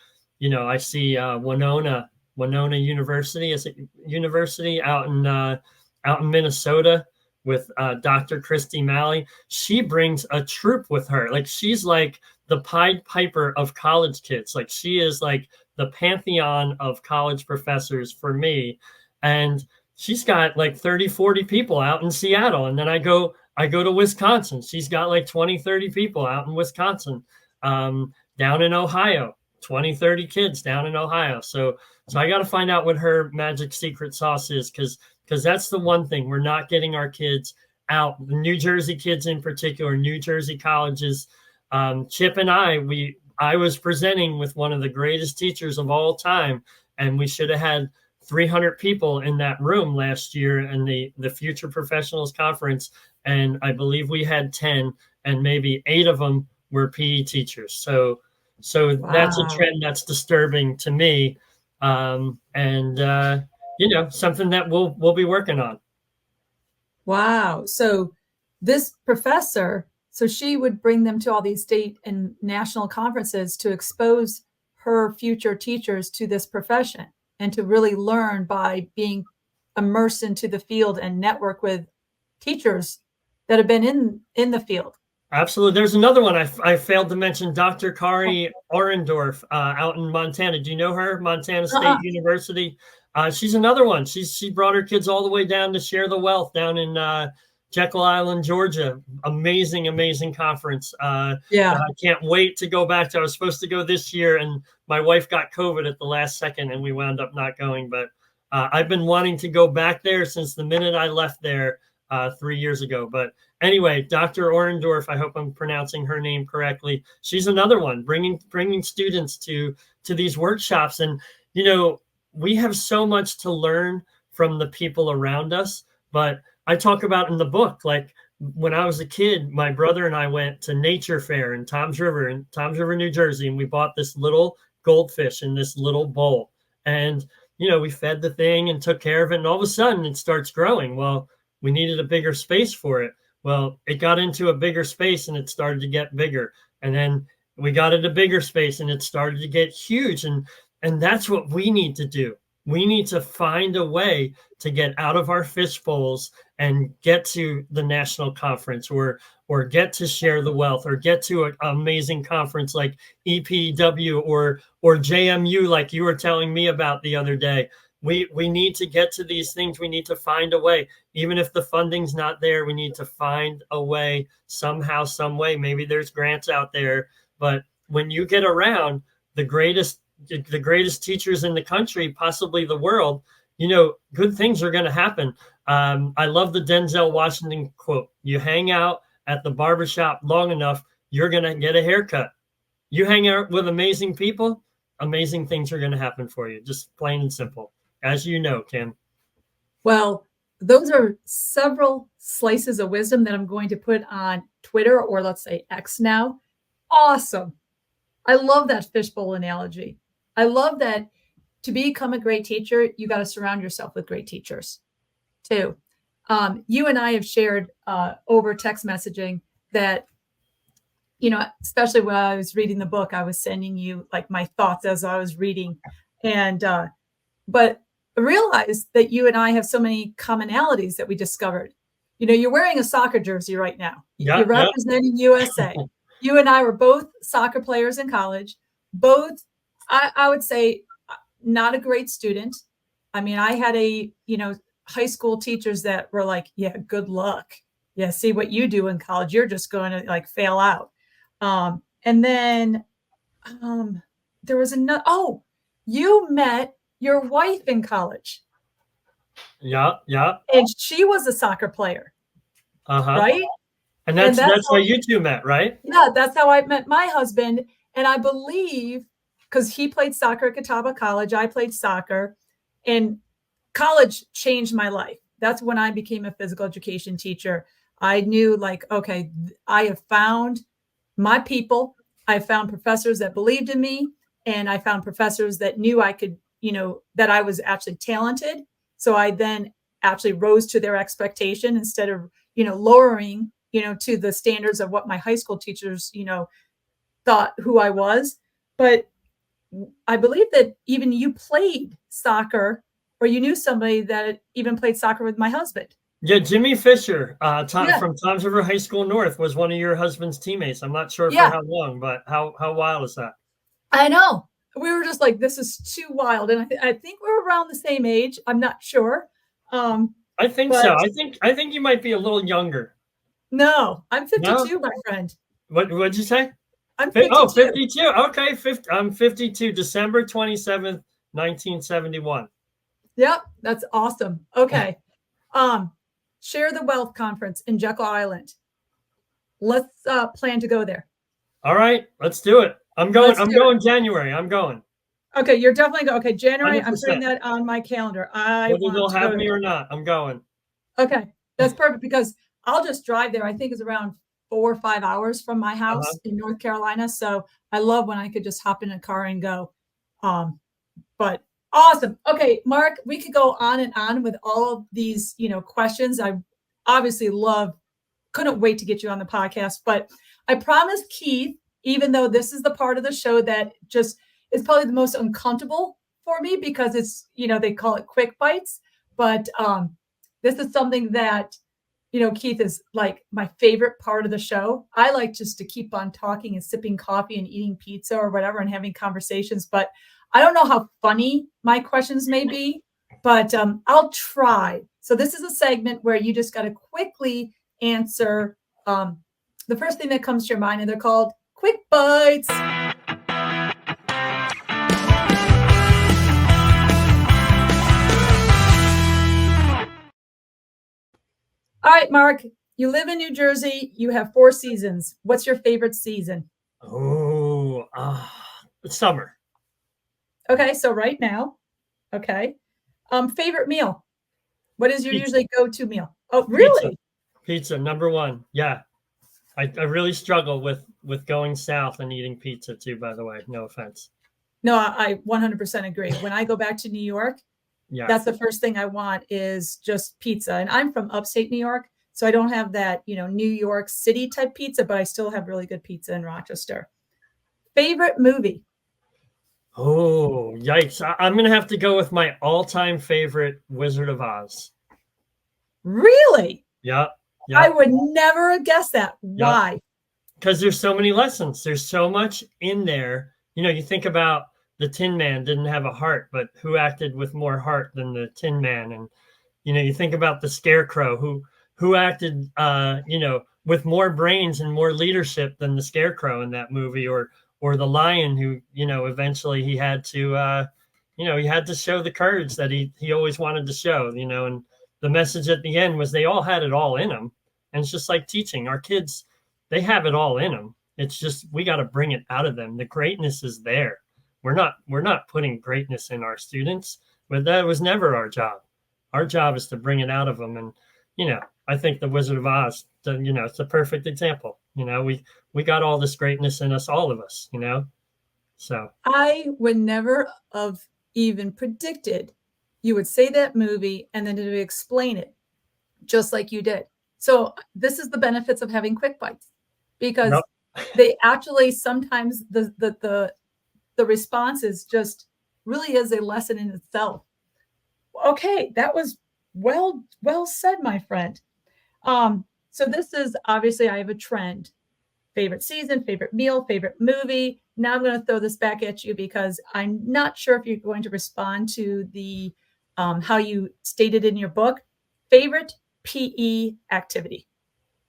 see Winona University is a university out in Minnesota with Dr. Christy Malley. She brings a troop with her. Like she's like the Pied Piper of college kids. Like she is like the pantheon of college professors for me. And she's got like 30, 40 people out in Seattle. And then I go to Wisconsin. She's got like 20, 30 people out in Wisconsin. Down in Ohio, 20, 30 kids down in Ohio. So I got to find out what her magic secret sauce is, because that's the one thing we're not getting our kids out. The New Jersey kids in particular, New Jersey colleges. Chip and I was presenting with one of the greatest teachers of all time, and we should have had 300 people in that room last year in the Future Professionals Conference, and I believe we had 10, and maybe 8 of them were PE teachers. So Wow. That's a trend that's disturbing to me, and something that we'll be working on. Wow. So this professor, so she would bring them to all these state and national conferences to expose her future teachers to this profession and to really learn by being immersed into the field and network with teachers that have been in the field. Absolutely. There's another one I failed to mention, Dr. Kari Orendorf out in Montana. Do you know her? Montana State University. She's another one. She brought her kids all the way down to Share the Wealth down in Jekyll Island, Georgia. Amazing conference. I can't wait to go back to. I was supposed to go this year, and my wife got COVID at the last second, and we wound up not going. But I've been wanting to go back there since the minute I left there 3 years ago. But anyway, Dr. Orendorf, I hope I'm pronouncing her name correctly. She's another one, bringing students to these workshops. And, we have so much to learn from the people around us. But I talk about in the book, like when I was a kid, my brother and I went to Nature Fair in Toms River, New Jersey, and we bought this little goldfish in this little bowl. And, we fed the thing and took care of it. And all of a sudden it starts growing. Well, we needed a bigger space for it. Well, it got into a bigger space and it started to get bigger. And then we got it a bigger space and it started to get huge. And that's what we need to do. We need to find a way to get out of our fish bowls and get to the national conference or get to Share the Wealth or get to an amazing conference like EPW or JMU, like you were telling me about the other day. We need to get to these things. We need to find a way. Even if the funding's not there, we need to find a way somehow, some way. Maybe there's grants out there. But when you get around the greatest teachers in the country, possibly the world, good things are going to happen. I love the Denzel Washington quote. You hang out at the barbershop long enough, you're going to get a haircut. You hang out with amazing people, amazing things are going to happen for you. Just plain and simple. As you know, Kim. Well, those are several slices of wisdom that I'm going to put on Twitter, or let's say X now. Awesome. I love that fishbowl analogy. I love that to become a great teacher, you got to surround yourself with great teachers too. You and I have shared over text messaging that, especially when I was reading the book, I was sending you like my thoughts as I was reading. And, but I realized that you and I have so many commonalities that we discovered. You're wearing a soccer jersey right now. You're representing USA. You and I were both soccer players in college. Both, I would say, not a great student. I mean, I had high school teachers that were like, yeah, good luck. yeah, see what you do in college. You're just going to like fail out. And then there was another, oh, you met your wife in college. Yeah. And she was a soccer player, right? And that's how you two met, right? Yeah, that's how I met my husband. And I believe because he played soccer at Catawba College, I played soccer, and college changed my life. That's when I became a physical education teacher. I knew like, okay, I have found my people. I found professors that believed in me, and I found professors that knew I could, that I was actually talented. So I then actually rose to their expectation instead of, lowering, to the standards of what my high school teachers, thought who I was. But I believe that even you played soccer, or you knew somebody that even played soccer with my husband. Yeah, Jimmy Fisher Yeah. from Toms River High School North was one of your husband's teammates. I'm not sure for Yeah. how long, but how wild is that? I know. We were just like, this is too wild. And I think we're around the same age. I'm not sure. I think so. I think you might be a little younger. No, I'm 52, No? my friend. What'd you say? I'm 52. Oh, 52. Okay, I'm 52. December 27th, 1971. Yep, that's awesome. Okay. Share the Wealth Conference in Jekyll Island. Let's plan to go there. All right, let's do it. I'm going January. I'm going. Okay, you're definitely going. Okay, January. 100%. I'm putting that on my calendar. Whether they'll have me or not, I'm going. Okay, that's perfect because I'll just drive there. I think it's around 4 or 5 hours from my house in North Carolina. So I love when I could just hop in a car and go. But awesome. Okay, Mark, we could go on and on with all of these, questions. I obviously couldn't wait to get you on the podcast, but I promised Keith, even though this is the part of the show that just is probably the most uncomfortable for me because it's, they call it quick bites, but this is something that, Keith is like my favorite part of the show. I like just to keep on talking and sipping coffee and eating pizza or whatever and having conversations, but I don't know how funny my questions may be, but I'll try. So this is a segment where you just got to quickly answer the first thing that comes to your mind, and they're called Quick Bites. All right, Mark, you live in New Jersey. You have 4 seasons. What's your favorite season? Oh, summer. Okay, so right now. Okay. Favorite meal. What is your usually go-to meal? Oh, really? Pizza, number one. Yeah. I really struggle with going south and eating pizza too, by the way. No offense. No, I 100% agree. When I go back to New York, that's the first thing I want is just pizza. And I'm from upstate New York, so I don't have that, New York City type pizza, but I still have really good pizza in Rochester. Favorite movie? Oh, yikes. I'm going to have to go with my all-time favorite, Wizard of Oz. Really? Yeah. I would never have guessed that. Why? Because there's so many lessons. There's so much in there. You think about the Tin Man didn't have a heart, but who acted with more heart than the Tin Man? And, you think about the Scarecrow, who acted, with more brains and more leadership than the Scarecrow in that movie, or the Lion who, eventually he had to, he had to show the courage that he always wanted to show, and the message at the end was they all had it all in them. And it's just like teaching our kids, they have it all in them. It's just, we got to bring it out of them. The greatness is there. We're not putting greatness in our students, but that was never our job. Our job is to bring it out of them. And, I think the Wizard of Oz, it's a perfect example. We got all this greatness in us, all of us, so. I would never have even predicted you would say that movie and then to explain it just like you did. So this is the benefits of having quick bites, because they actually sometimes the response is just really is a lesson in itself. Okay, that was well said, my friend. So this is obviously I have a trend. Favorite season, favorite meal, favorite movie. Now I'm going to throw this back at you because I'm not sure if you're going to respond to the how you stated in your book. Favorite PE activity.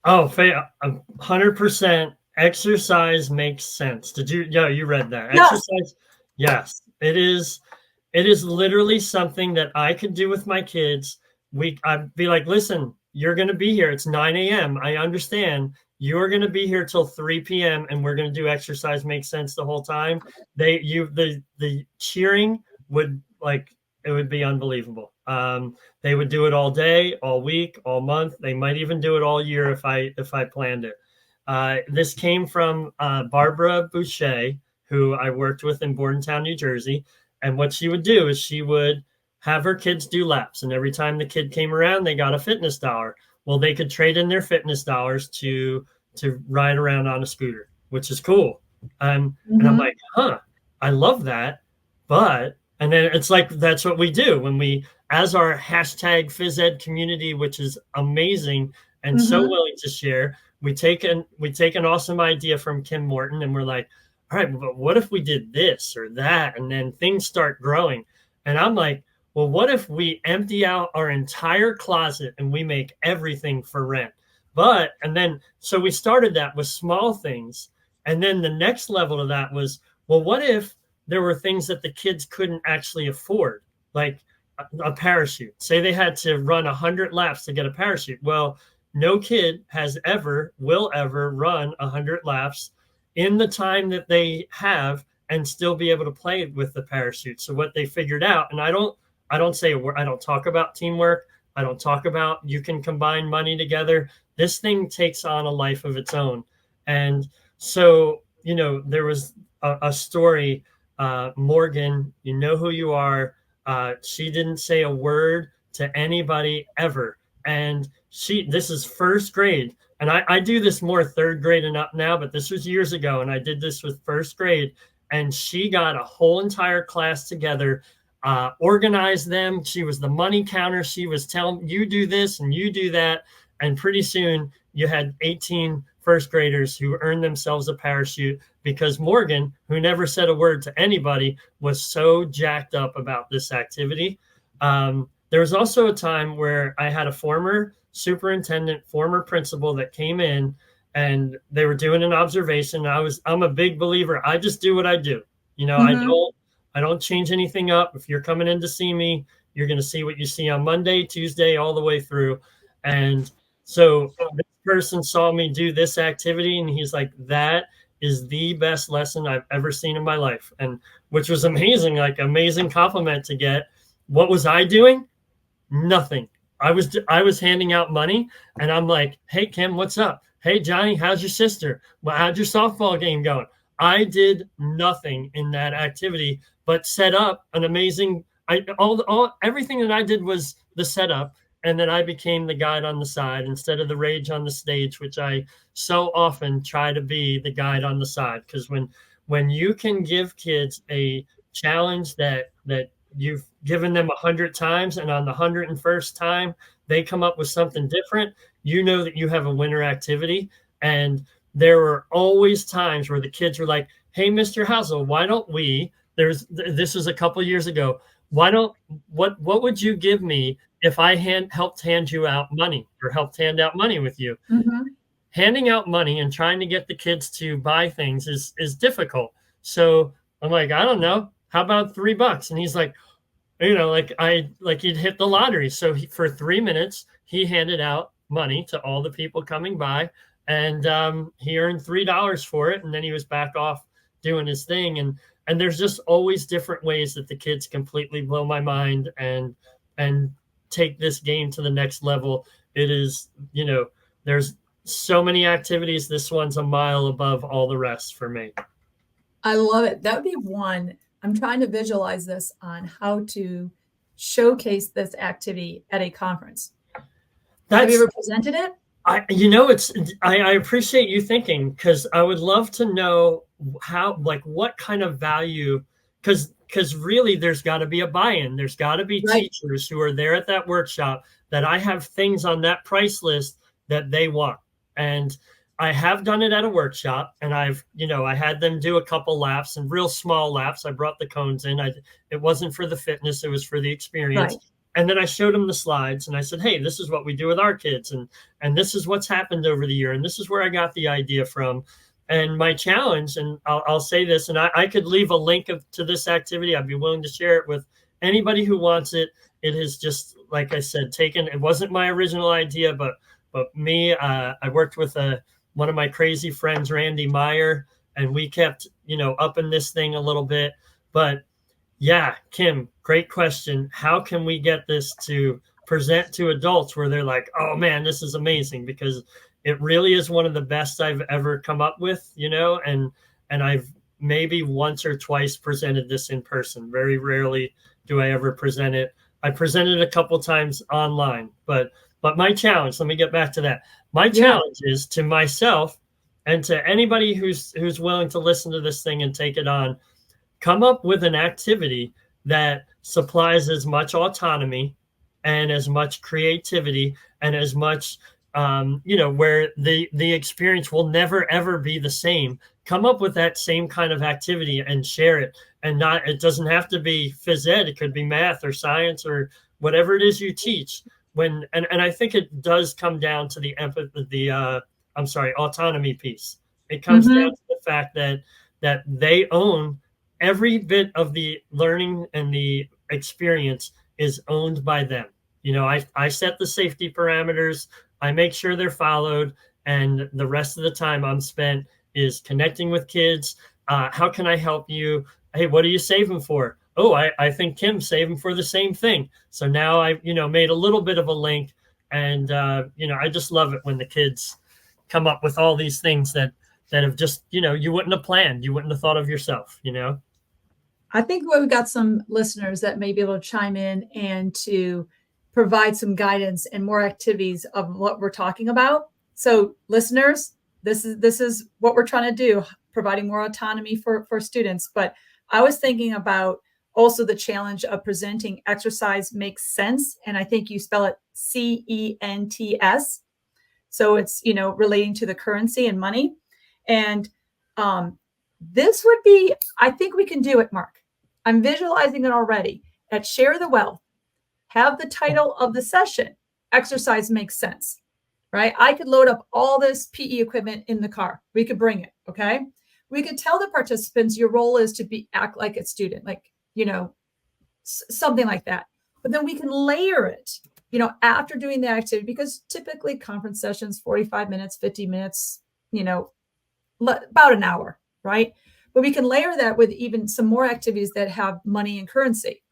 Oh, 100% exercise makes sense. Did you? Yeah, you read that. Yes. Exercise. Yes, it is. It is literally something that I could do with my kids. I'd be like, listen, you're going to be here. It's 9 a.m. I understand. You're going to be here till 3 p.m. and we're going to do exercise makes sense the whole time. The cheering would it would be unbelievable. They would do it all day, all week, all month. They might even do it all year if I planned it. This came from Barbara Boucher, who I worked with in Bordentown, New Jersey. And what she would do is she would have her kids do laps. And every time the kid came around, they got a fitness dollar. Well, they could trade in their fitness dollars to ride around on a scooter, which is cool. And I'm like, I love that. But, and then it's like, that's what we do when we, as our hashtag PhysEd community, which is amazing and so willing to share, we take an awesome idea from Kim Morton and we're like, all right, but what if we did this or that? And then things start growing. And I'm like, well, what if we empty out our entire closet and we make everything for rent? So we started that with small things. And then the next level of that was, well, what if there were things that the kids couldn't actually afford, like a parachute? Say they had to run 100 laps to get a parachute. Well, no kid will ever run 100 laps in the time that they have and still be able to play with the parachute. So what they figured out, and I don't talk about teamwork. I don't talk about you can combine money together. This thing takes on a life of its own. And so, there was a story, Morgan, you know who you are. She didn't say a word to anybody ever. And this is first grade. And I do this more third grade and up now, but this was years ago. And I did this with first grade. And she got a whole entire class together, organized them. She was the money counter. She was telling you do this and you do that. And pretty soon you had 18 first graders who earned themselves a parachute because Morgan, who never said a word to anybody, was so jacked up about this activity. There was also a time where I had a former superintendent, former principal that came in and they were doing an observation. I'm a big believer. I just do what I do. I don't change anything up. If you're coming in to see me, you're going to see what you see on Monday, Tuesday, all the way through. And so this person saw me do this activity and he's like, that is the best lesson I've ever seen in my life. And which was amazing, like amazing compliment to get. What was I doing? Nothing. I was handing out money and I'm like, hey, Kim, what's up? Hey, Johnny, how's your sister? Well, how'd your softball game going? I did nothing in that activity, but set up an amazing, everything that I did was the setup. And then I became the guide on the side instead of the rage on the stage, which I so often try to be the guide on the side. Because when you can give kids a challenge that you've given them 100 times and on the 101st time they come up with something different, you know that you have a winner activity. And there were always times where the kids were like, hey, Mr. Housel, why don't we, this was a couple years ago, what would you give me if I helped hand you out money or helped hand out money with you? Handing out money and trying to get the kids to buy things is difficult. So I'm like, I don't know, how about $3? And he's like, you'd hit the lottery. So for 3 minutes, he handed out money to all the people coming by and he earned $3 for it. And then he was back off doing his thing. And there's just always different ways that the kids completely blow my mind and take this game to the next level. It is, there's so many activities. This one's a mile above all the rest for me. I love it. That would be one. I'm trying to visualize this on how to showcase this activity at a conference. Have you ever presented it? I appreciate you thinking, because I would love to know how, what kind of value, because really there's got to be a buy-in. There's got to be teachers who are there at that workshop that I have things on that price list that they want. And I have done it at a workshop, and I had them do a couple laps and real small laps. I brought the cones in. It wasn't for the fitness. It was for the experience. Right. And then I showed them the slides and I said, hey, this is what we do with our kids. And this is what's happened over the year. And this is where I got the idea from. And my challenge, and I'll say this, and I could leave a link to this activity. I'd be willing to share it with anybody who wants it. It is just, like I said, it wasn't my original idea, but me, I worked with one of my crazy friends, Randy Meyer, and we kept, upping this thing a little bit. But yeah, Kim, great question. How can we get this to present to adults where they're like, oh man, this is amazing? Because it really is one of the best I've ever come up with, and I've maybe once or twice presented this in person. Very rarely do I ever present it. I presented a couple times online, but my challenge, let me get back to that. My challenge is to myself and to anybody who's willing to listen to this thing and take it on, come up with an activity that supplies as much autonomy and as much creativity and as much where the experience will never, ever be the same. Come up with that same kind of activity and share it. And it doesn't have to be phys ed. It could be math or science or whatever it is you teach. And I think it does come down to the autonomy piece. It comes down to the fact that they own every bit of the learning, and the experience is owned by them. I set the safety parameters. I make sure they're followed, and the rest of the time I'm spent is connecting with kids. How can I help you? Hey, what are you saving for? Oh, I think Kim's saving for the same thing. So now I've, made a little bit of a link, and, I just love it when the kids come up with all these things that have just, you wouldn't have planned. You wouldn't have thought of yourself, I think we've got some listeners that may be able to chime in and to provide some guidance and more activities of what we're talking about. So listeners, this is what we're trying to do, providing more autonomy for students. But I was thinking about also the challenge of presenting exercise makes sense. And I think you spell it CENTS. So it's, relating to the currency and money. And this would be, I think we can do it, Mark. I'm visualizing it already. At Share the Wealth, have the title of the session, Exercise Makes Sense, right? I could load up all this PE equipment in the car. We could bring it, okay? We could tell the participants your role is to act like a student, like, something like that. But then we can layer it, after doing the activity, because typically conference sessions, 45 minutes, 50 minutes, about an hour, right? But we can layer that with even some more activities that have money and currency.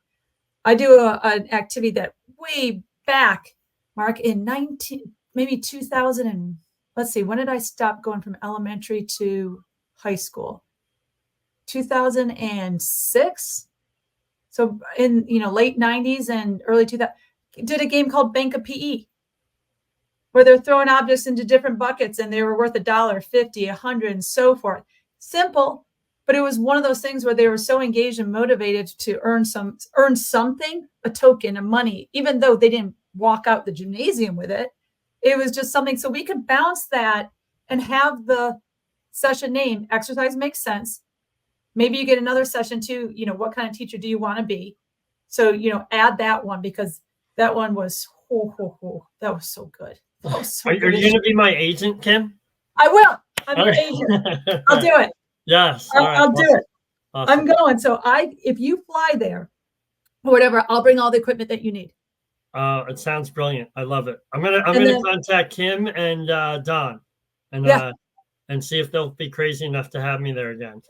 I do an activity that way back, Mark, in 2000 and let's see, when did I stop going from elementary to high school? 2006. So in late 90s and early 2000, did a game called Bank of PE, where they're throwing objects into different buckets and they were worth $1, $50, $100, and so forth. Simple, but it was one of those things where they were so engaged and motivated to earn something, a token of money, even though they didn't walk out the gymnasium with it. It was just something. So we could bounce that and have the session name, Exercise Makes Sense. Maybe you get another session too. What kind of teacher do you want to be? So, add that one, because that one was, that was so good. That was so good. Are you going to be my agent, Kim? I will. I'm your agent. I'll do it. Yes. I'll do it. Awesome. I'm going. So if you fly there or whatever, I'll bring all the equipment that you need. It sounds brilliant. I love it. I'm gonna contact Kim and Don and see if they'll be crazy enough to have me there again.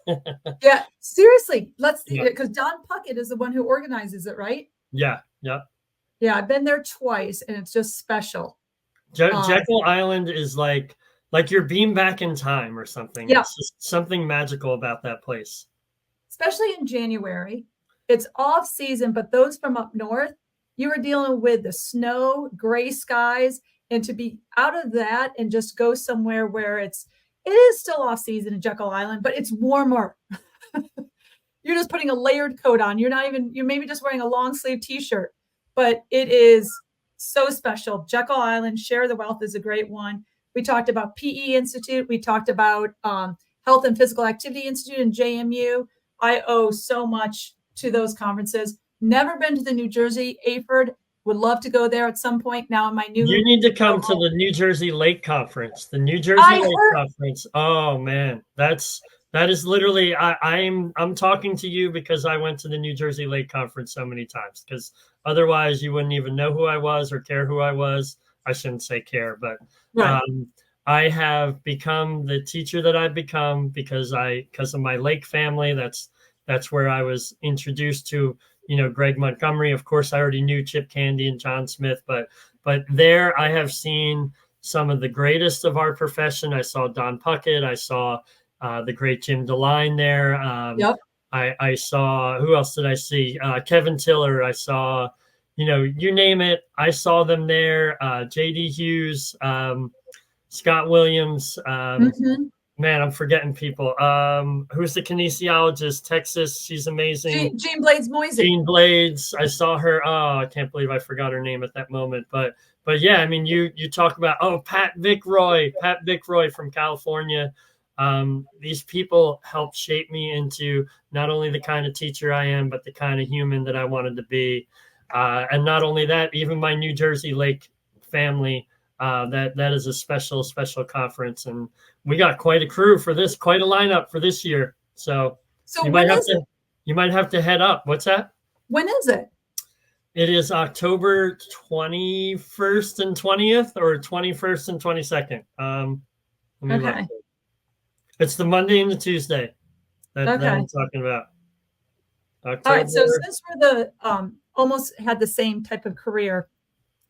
Yeah, seriously. Let's see it, because Don Puckett is the one who organizes it, right? Yeah. Yep. Yeah, I've been there twice, and it's just special. Jekyll Island is like you're beamed back in time or something. Yeah. It's just something magical about that place. Especially in January. It's off season, but those from up north, you are dealing with the snow, gray skies, and to be out of that and just go somewhere where it is still off season in Jekyll Island, but it's warmer. You're just putting a layered coat on. You're maybe just wearing a long sleeve t-shirt, but it is so special. Jekyll Island, Share the Wealth is a great one. We talked about PE Institute. We talked about Health and Physical Activity Institute and JMU. I owe so much to those conferences. Never been to the New Jersey AFERD. would love to go there at some point. Now in my new, you need to come to the New Jersey Lake Conference. The New Jersey Lake Conference. Oh man, that is literally. I'm talking to you because I went to the New Jersey Lake Conference so many times. Because otherwise, you wouldn't even know who I was or care who I was. I shouldn't say care, but right. I have become the teacher that I've become because of my Lake family. That's where I was introduced to, Greg Montgomery. Of course, I already knew Chip Candy and John Smith, but there I have seen some of the greatest of our profession. I saw Don Puckett. I saw the great Jim DeLine there. Yep. I saw, who else did I see? Kevin Tiller. I saw, you name it. I saw them there. JD Hughes, Scott Williams. Man, I'm forgetting people. Who's the kinesiologist? Texas. She's amazing. Jean Blades Moisey. Jean Blades. I saw her. Oh, I can't believe I forgot her name at that moment. But yeah, I mean, you talk about, Pat Vickroy from California. These people helped shape me into not only the kind of teacher I am, but the kind of human that I wanted to be. And not only that, even my New Jersey Lake family, that is a special conference. And we got quite a crew for this, quite a lineup for this year. So you might have to head up. What's that? When is it? It is October 21st and 20th or 21st and 22nd. Let me look. It's the Monday and the Tuesday that I'm talking about. October. All right. So since we're almost had the same type of career,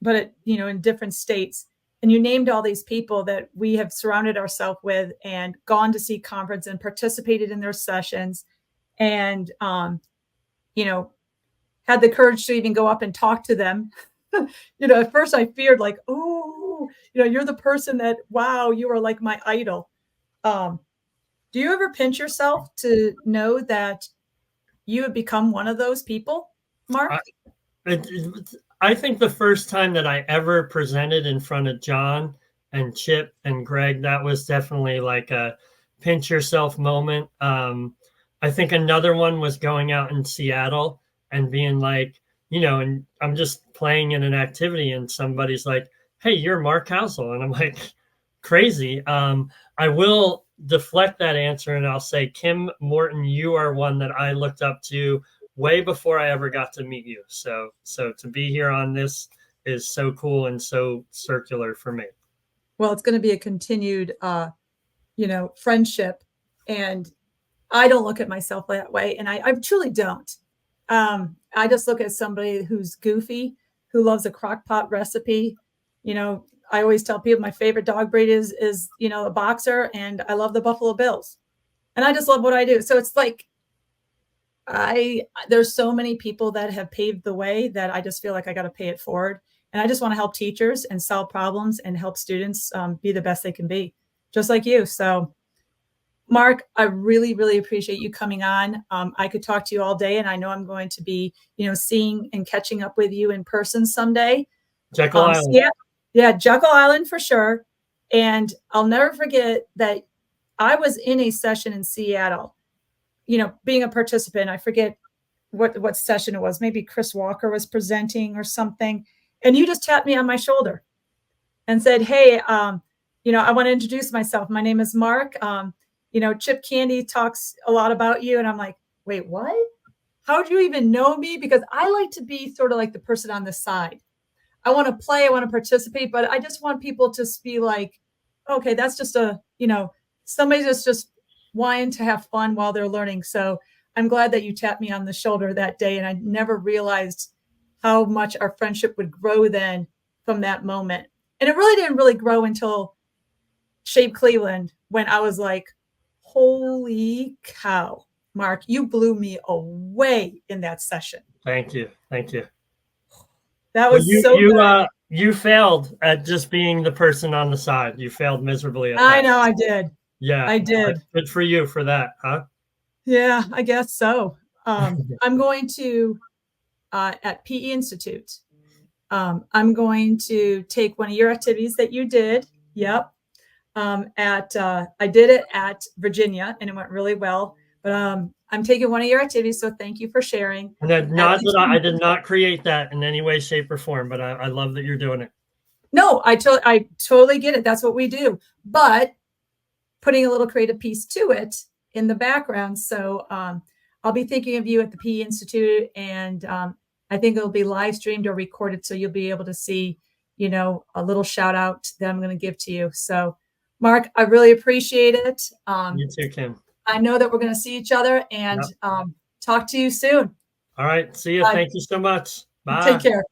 but in different states, and you named all these people that we have surrounded ourselves with and gone to see conference and participated in their sessions, and had the courage to even go up and talk to them. At first I feared, like, you're the person that, wow, you are like my idol. Do you ever pinch yourself to know that you have become one of those people, Mark? I think the first time that I ever presented in front of John and Chip and Greg, that was definitely like a pinch yourself moment. I think another one was going out in Seattle and being like, and I'm just playing in an activity and somebody's like, hey, you're Mark Housel. And I'm like, crazy. I will deflect that answer and I'll say, Kim Morton, you are one that I looked up to way before I ever got to meet you. So to be here on this is so cool and so circular for me. Well, it's going to be a continued, friendship. And I don't look at myself that way. And I truly don't. I just look at somebody who's goofy, who loves a crock pot recipe. I always tell people my favorite dog breed is a boxer, and I love the Buffalo Bills. And I just love what I do. So it's like, there's so many people that have paved the way that I just feel like I got to pay it forward. And I just want to help teachers and solve problems and help students be the best they can be, just like you. So Mark, I really, really appreciate you coming on. I could talk to you all day, and I know I'm going to be, seeing and catching up with you in person someday. Jekyll Island. Yeah, Jekyll Island for sure. And I'll never forget that I was in a session in Seattle, being a participant. I forget what session it was. Maybe Chris Walker was presenting or something. And you just tapped me on my shoulder and said, hey, I want to introduce myself. My name is Mark. Chip Candy talks a lot about you. And I'm like, wait, what? How do you even know me? Because I like to be sort of like the person on the side. I want to play, I want to participate, but I just want people to be like, okay, that's just somebody that's just wanting to have fun while they're learning. So I'm glad that you tapped me on the shoulder that day. And I never realized how much our friendship would grow then from that moment. And it really didn't really grow until Shape Cleveland, when I was like, holy cow, Mark, you blew me away in that session. Thank you. That was good. You failed at just being the person on the side. You failed miserably at that. I know I did. Yeah, I did. Good for you for that, huh? Yeah, I guess so. I'm going to at PE Institute. I'm going to take one of your activities that you did. Yep. I did it at Virginia, and it went really well. But I'm taking one of your activities, so thank you for sharing. And I did not create that in any way, shape, or form, but I love that you're doing it. No, I totally get it. That's what we do. But putting a little creative piece to it in the background. So I'll be thinking of you at the PE Institute, and I think it'll be live streamed or recorded, so you'll be able to see, a little shout out that I'm going to give to you. So, Mark, I really appreciate it. You too, Kim. I know that we're going to see each other and talk to you soon. All right. See you. Thank you so much. Bye. Take care.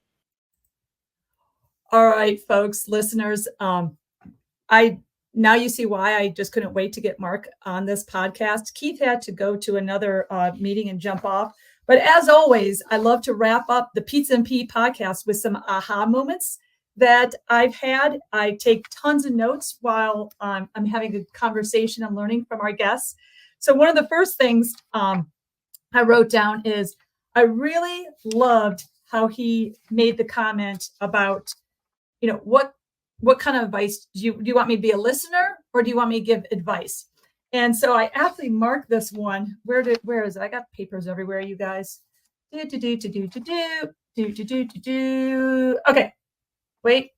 All right, folks, listeners. Now you see why I just couldn't wait to get Mark on this podcast. Keith had to go to another meeting and jump off. But as always, I love to wrap up the Pizza and Pea podcast with some aha moments that I've had. I take tons of notes while I'm having a conversation and learning from our guests. So one of the first things I wrote down is I really loved how he made the comment about, what kind of advice do you want me to be a listener, or do you want me to give advice? And so I actually marked this one. Where is it? I got papers everywhere, you guys. Okay, wait.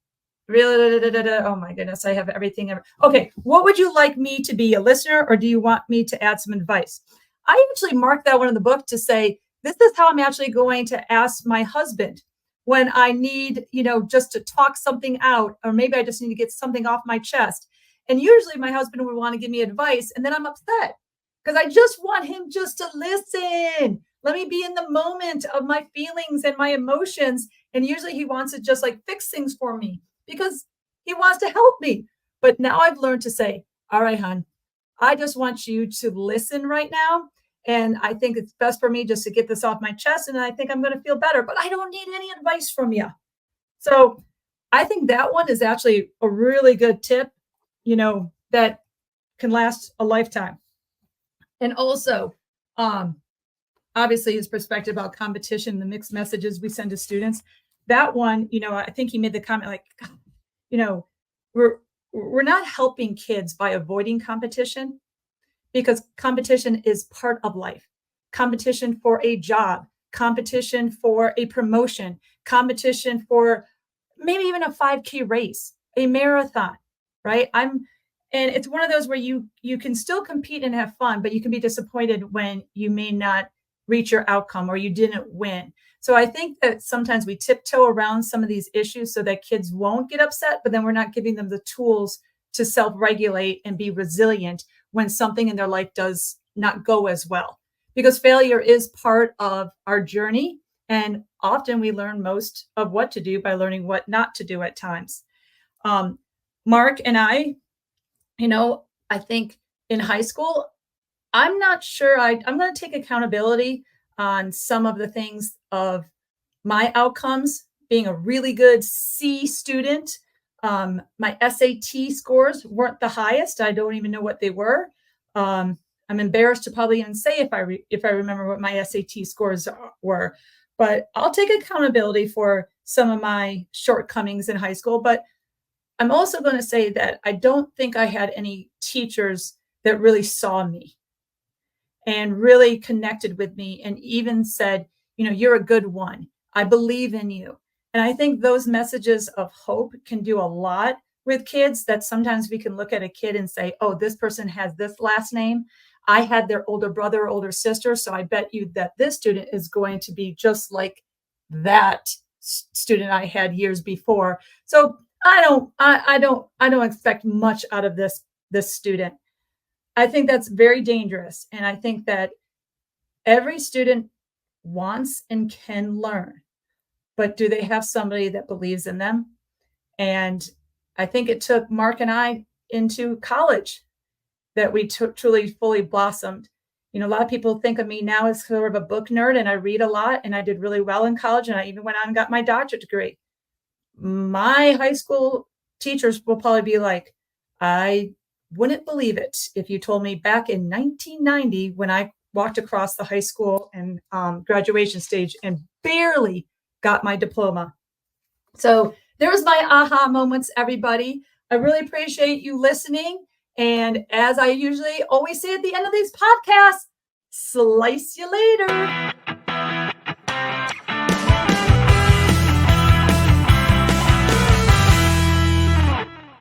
Oh my goodness, I have everything. Okay, what would you like me to be, a listener, or do you want me to add some advice? I actually marked that one in the book to say, this is how I'm actually going to ask my husband when I need, just to talk something out, or maybe I just need to get something off my chest. And usually my husband would want to give me advice, and then I'm upset because I just want him just to listen. Let me be in the moment of my feelings and my emotions. And usually he wants to just fix things for me because he wants to help me. But now I've learned to say, all right, hon, I just want you to listen right now. And I think it's best for me just to get this off my chest. And I think I'm going to feel better, but I don't need any advice from you. So I think that one is actually a really good tip, that can last a lifetime. And also, obviously his perspective about competition, the mixed messages we send to students, that one, I think he made the comment we're not helping kids by avoiding competition, because competition is part of life. Competition for a job, competition for a promotion, competition for maybe even a 5K race, a marathon, right? And it's one of those where you can still compete and have fun, but you can be disappointed when you may not reach your outcome or you didn't win. So I think that sometimes we tiptoe around some of these issues so that kids won't get upset, but then we're not giving them the tools to self-regulate and be resilient when something in their life does not go as well. Because failure is part of our journey. And often we learn most of what to do by learning what not to do at times. Mark and I think in high school, I'm not sure I'm going to take accountability on some of the things of my outcomes, being a really good C student. My SAT scores weren't the highest. I don't even know what they were. I'm embarrassed to probably even say if I remember what my SAT scores were, but I'll take accountability for some of my shortcomings in high school. But I'm also going to say that I don't think I had any teachers that really saw me and really connected with me and even said, you're a good one. I believe in you. And I think those messages of hope can do a lot with kids, that sometimes we can look at a kid and say, oh, this person has this last name. I had their older brother or older sister, so I bet you that this student is going to be just like that student I had years before. So I don't expect much out of this student. I think that's very dangerous. And I think that every student wants and can learn, but do they have somebody that believes in them? And I think it took Mark and I into college that we truly fully blossomed. A lot of people think of me now as sort of a book nerd, and I read a lot, and I did really well in college, and I even went on and got my doctorate degree. My high school teachers will probably be like, I wouldn't believe it if you told me back in 1990 when I walked across the high school and graduation stage and barely got my diploma. So there's my aha moments, everybody. I really appreciate you listening. And as I usually always say at the end of these podcasts, Slice you later.